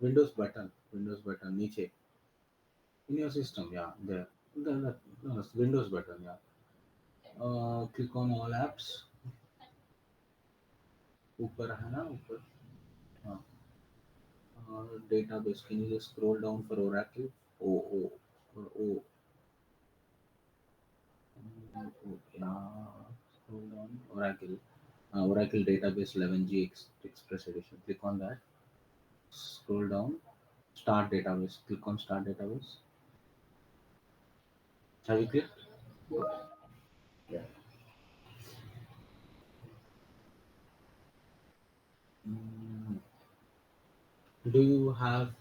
Windows button, niche. In your system, yeah, there. No, it's Windows button, yeah. Click on all apps. ऊपर है ना ऊपर हाँ database. Can you just scroll down for Oracle? O yeah, scroll down Oracle. Oracle database 11G Express Edition. Click on that. Scroll down. Start database. Click on start database. Have you clicked? Yeah. Mm, do you have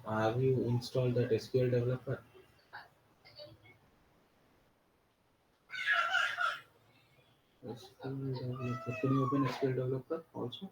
you installed that SQL developer? SQL developer. Can you open SQL developer also?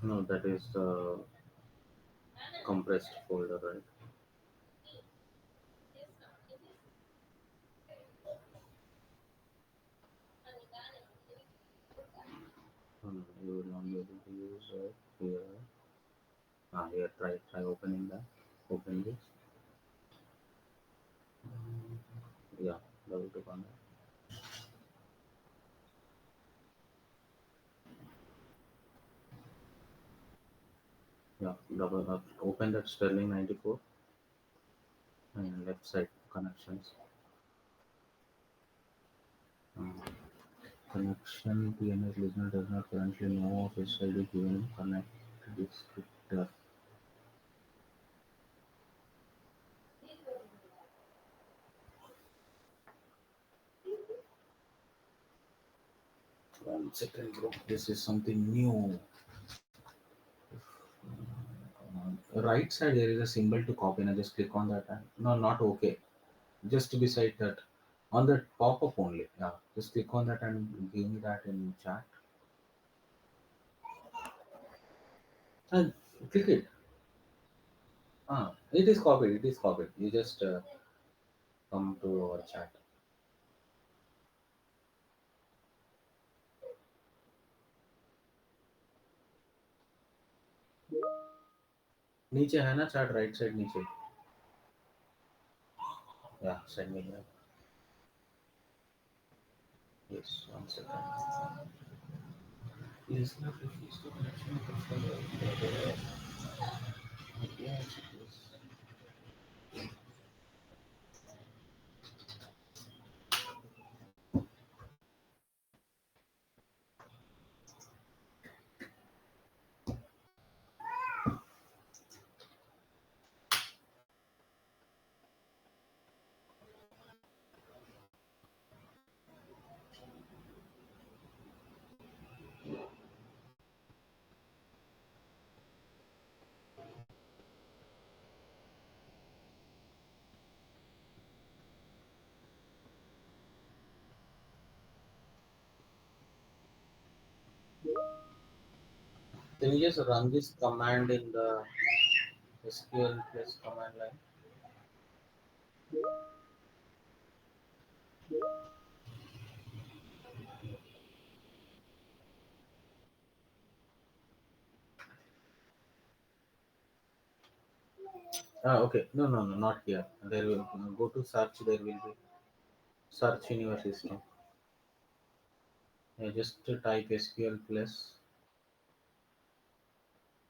No, that is the compressed folder, right? You will not be able to use here. Here, try opening that. Open this. Yeah, double click on that. Yeah, double up. Open that Sterling 94 and left side connections. Um, Connection PNS listener does not currently know of SID given connect descriptor. One second, bro. This is something new. Right side there is a symbol to copy, and I just click on that. And, no, not okay. Just beside that, on the pop-up only. Yeah, just click on that and give me that in chat. And click it. It is copied. It is copied. You just come to our chat. नीचे है ना chat right side नीचे. Yeah, send me here. Yes, one second. Listener, please to connection profile. Yes, it is. Can you just run this command in the SQL plus command line? Okay. No, no, no, not here. There will go to search. There will be search in your system. Yeah, just to type SQL plus.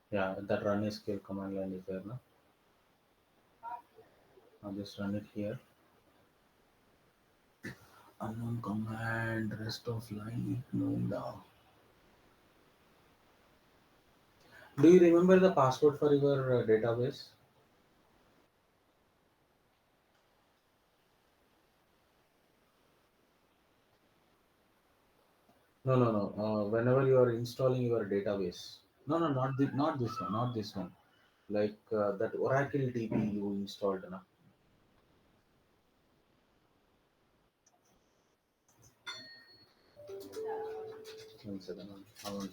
Yeah, that run SQL command line is there now. I'll just run it here. Unknown command, rest of line, no now. Do you remember the password for your database? No, no, no. Whenever you are installing your database. No, no, not this one, not this one. Like that Oracle DB you installed, na? One second. I want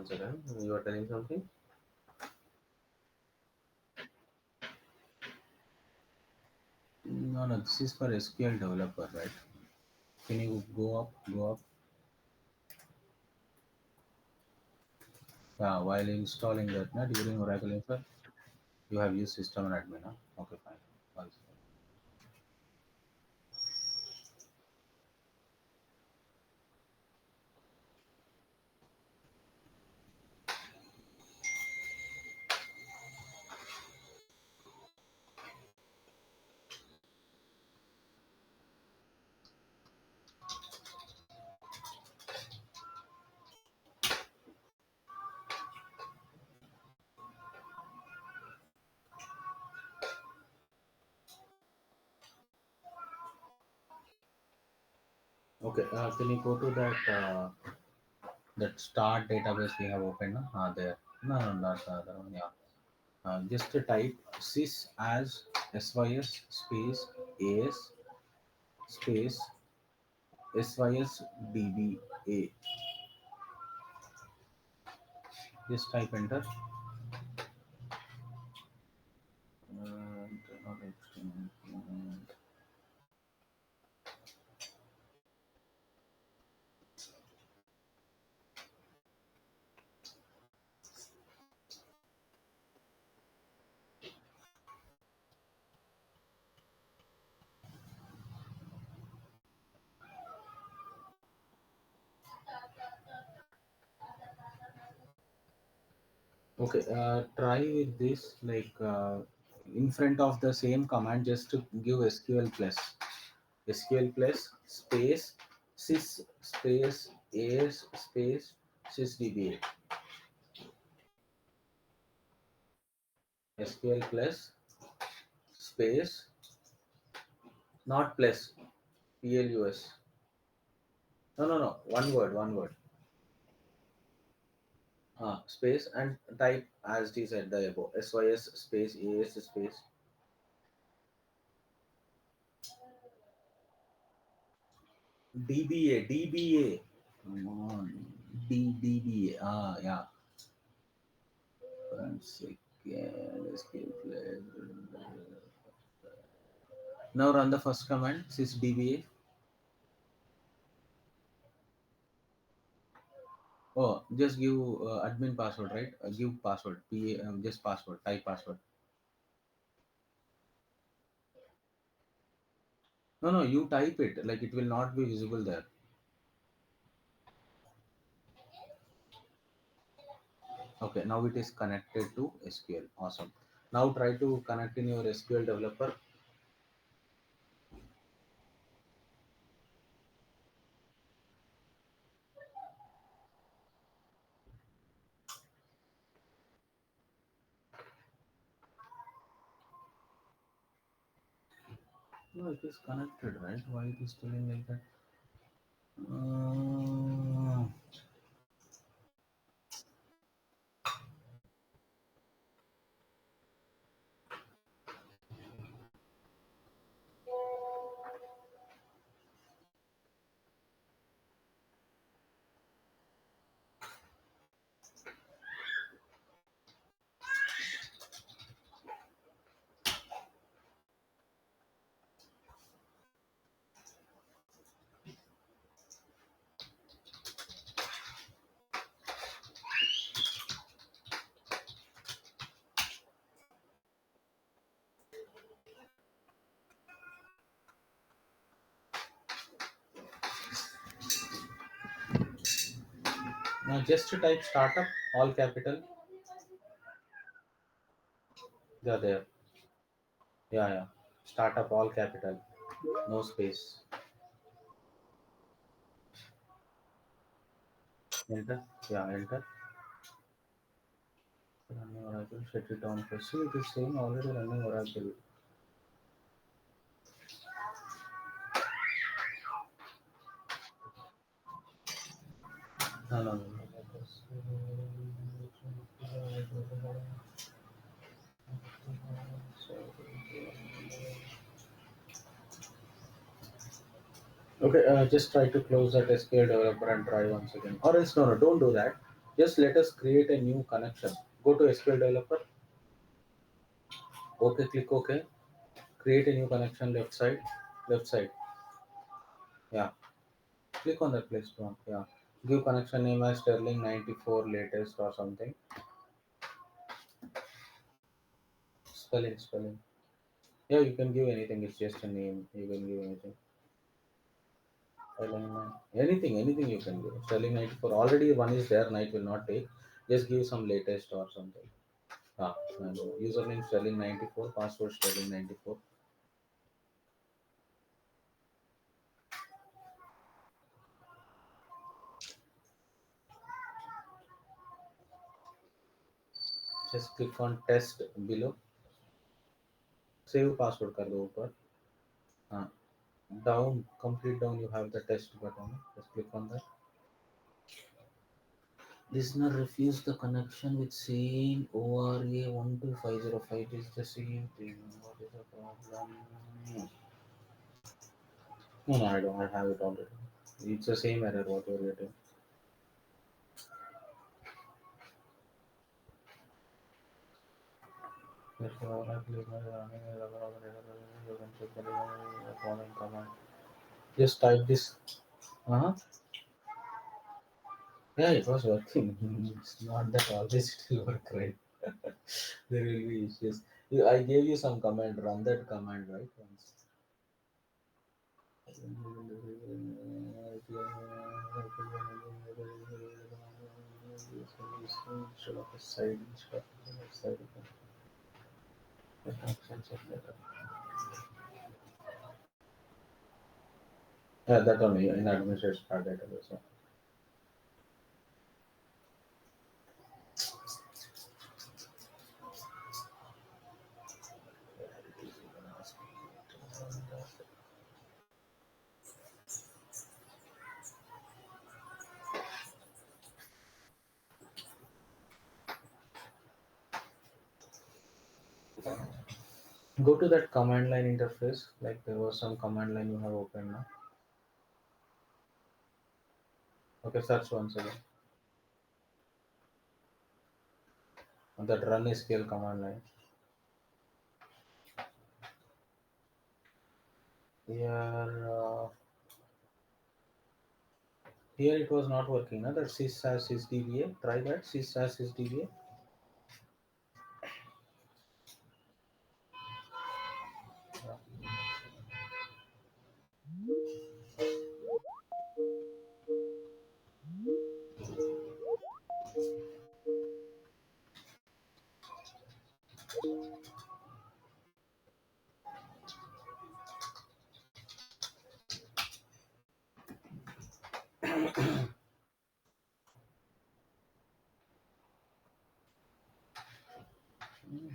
one second. You are telling something? No, no. This is for SQL developer, right? Can you go up? Go up. Yeah, while installing that, na, during Oracle Info, you have used system and admin. Huh? Okay, fine. One second. Okay, can you go to that start database we have opened? No? There. No, no, not the other one. Yeah. Just to type sys as sys space as space sys dba. Just type enter. And, not HTML. Okay, try with this like in front of the same command, just to give SQL plus space sys space as space sysdba. SQL plus space, not plus, plus. No, no, no. One word. Space and type as it is at the above. SYS space AS space DBA. Come on. DBA. Yeah. One second. Escape flag. Now run the first command. Sys DBA. Oh, just give admin password, right? Give password. Just password. Type password. No, no. You type it. Like it will not be visible there. Okay. Now it is connected to SQL. Awesome. Now try to connect in your SQL developer. No, it is connected, right? Why it is telling like that? Uh, Now just to type startup, all capital. Yeah, there. Yeah, yeah. Startup, all capital. No space. Enter. Yeah, enter. Running Oracle, shut it down first. See, it is saying already running Oracle. No, no, no. Okay, just try to close that SQL developer and try once again. Or else, no, no, don't do that. Just let us create a new connection. Go to SQL developer. Okay, click OK. Create a new connection left side. Left side. Yeah. Click on that place one. Yeah. Give connection name as Sterling 94 latest or something. Spelling. Yeah, you can give anything. It's just a name. You can give anything. Sterling, anything you can give. Sterling 94. Already one is there. Night will not take. Just give some latest or something. And username Sterling 94. Password Sterling 94. Just click on test below. Save password कर दो ऊपर. हाँ. Down, complete down. You have the test button. Just click on that. Listener refused the connection with saying ORA12505 is the same thing. What is the problem? No, no, I don't. I have it already. It's the same error what you're getting. Therefore, I click on you can check the following command. Just type this. Uh-huh. Yeah, it was working. It's not that always it will work right. There will be issues. I gave you some command. Run that command right once. So instead of a side instruction, a side actions of letter. Yeah, that only in administrative card database. Yeah. Go to that command line interface. Like there was some command line you have opened now. Okay, search once again. On that run SQL command line. Here, here it was not working. No? That sys Try that sys. Yeah. Hmm,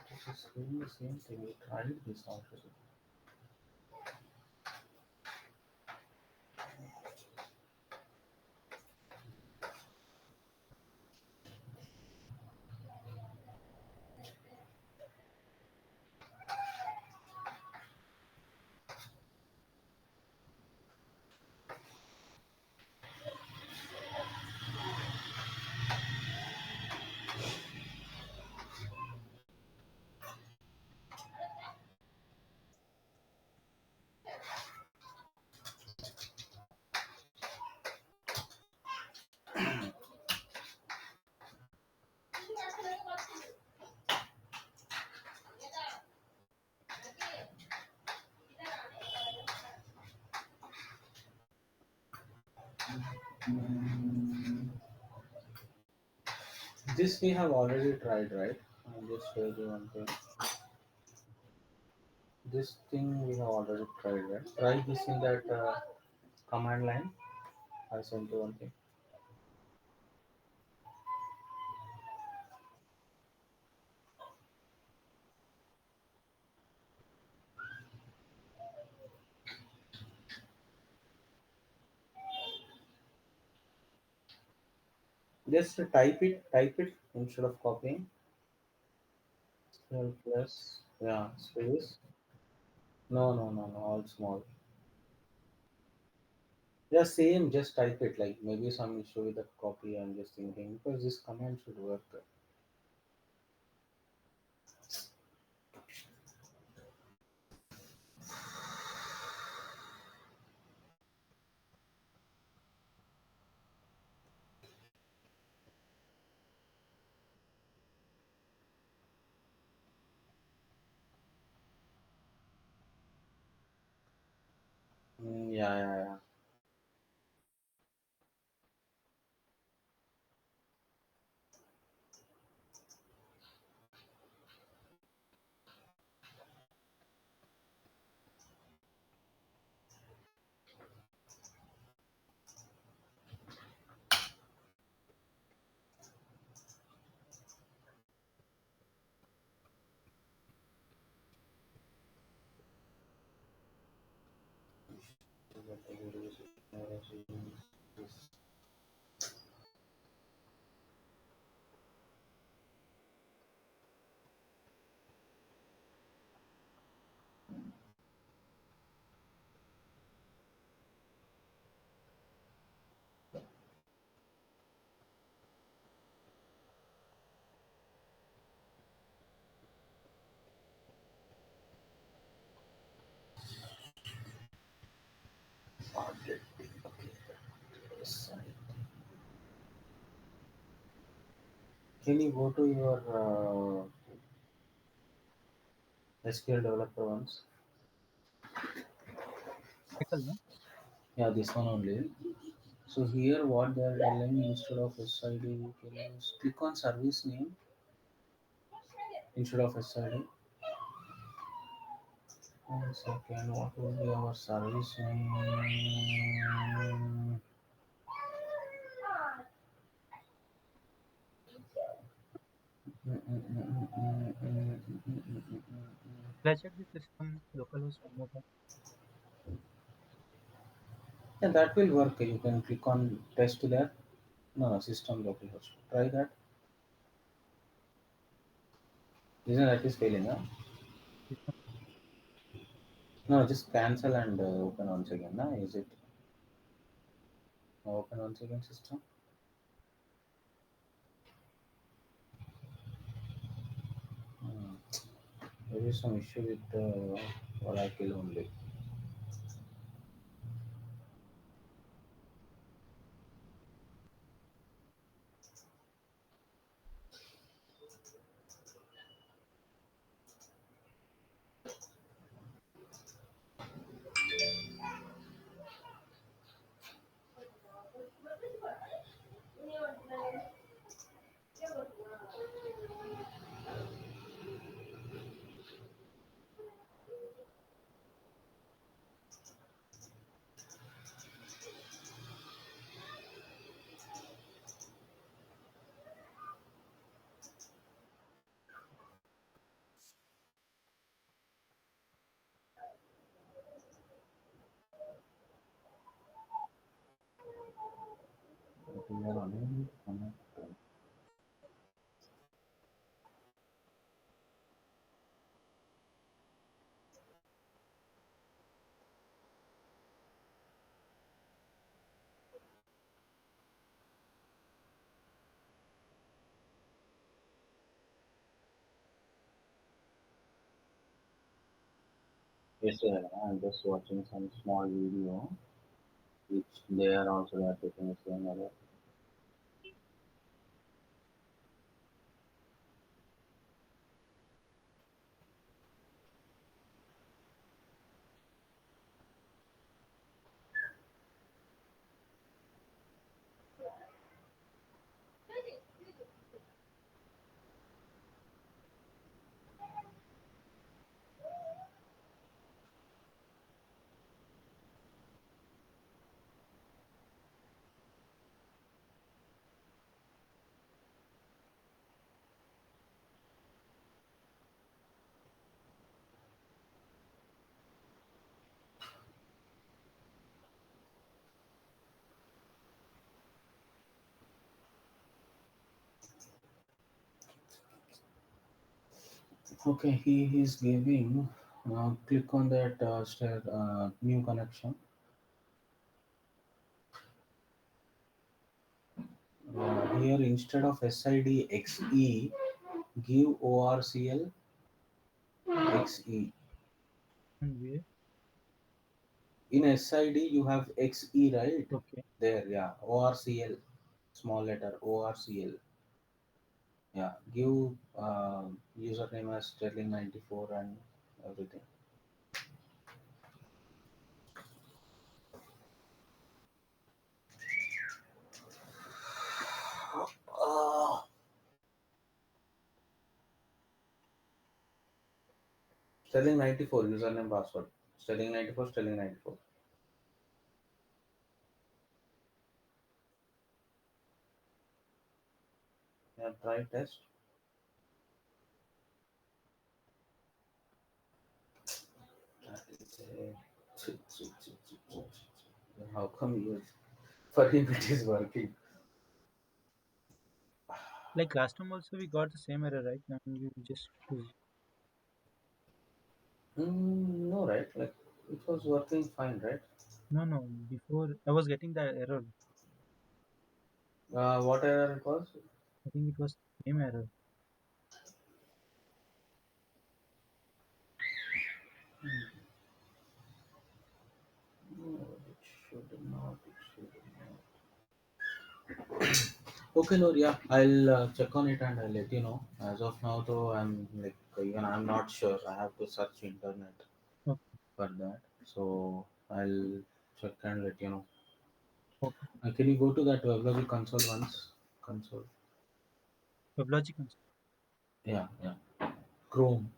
this is doing the same thing. We tried this already. This we have already tried, right? I'll just show you one thing. This thing we have already tried, right? Try this in that command line. I sent you one thing. Just type it instead of copying. Small plus, yeah, space. No, all small. Yeah, same, just type it. Like maybe some issue with the copy, I'm just thinking, because this command should work. Yeah. Can you go to your SQL developer once? Yeah, this one only. So here what they are telling, instead of SID you can use click on service name instead of SID. One second, what will be our service name? Let's check the system localhost one more time. Yeah, that will work. You can click on test there. No, no, system localhost. Try that. Isn't that is failing? Huh? System. No, just cancel and open once again. Nah? Is it open once again system? Hmm. There is some issue with Oracle only. We are unable to connect. Yes, sir. I'm just watching some small video, which they are also they are taking the same error. Okay, he is giving. Click on that new connection. Here instead of SIDXE, give ORCL XE. And where? In SID you have XE, right? Okay. There, yeah. ORCL, small letter ORCL. Yeah. Give username as Sterling94 and everything. Sterling94 username password. Sterling94 Sterling94. Yeah, try test. That is how come you for him it is working? Like last time also we got the same error, right? Now you just No, right? Like it was working fine, right? no. Before I was getting the error. What error it was? I think it was same error. No, it should not. It should not. Okay, Noor, yeah, I'll check on it and I'll let you know. As of now, though, I'm like even I'm not sure. I have to search internet Okay. for that. So I'll check and let you know. Okay. Can you go to that WebLogic console once? Console. WebLogic console. Yeah, yeah. Chrome.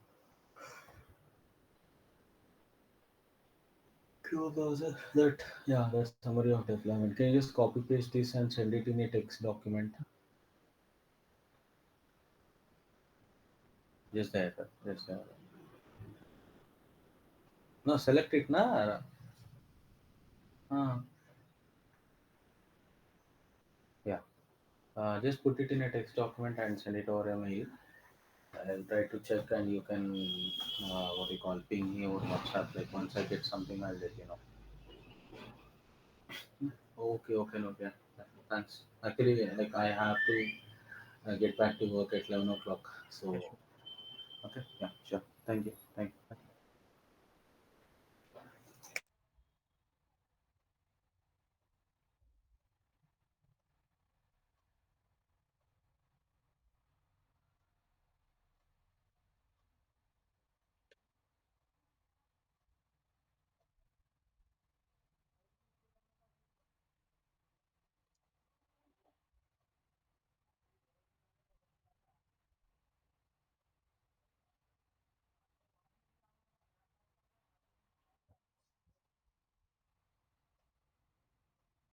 Chrome browser. That, yeah, that summary of deployment. Can you just copy paste this and send it in a text document? Just that. Just that. No, select it na. Yeah. Just put it in a text document and send it over a mail. I'll try to check and you can what do you call ping me over WhatsApp. Like once I get something, I'll let you know. Okay, okay, okay. Thanks. Actually, like I have to get back to work at 11 o'clock. Yeah, So sure. okay, yeah, sure. Thank you. Thank you.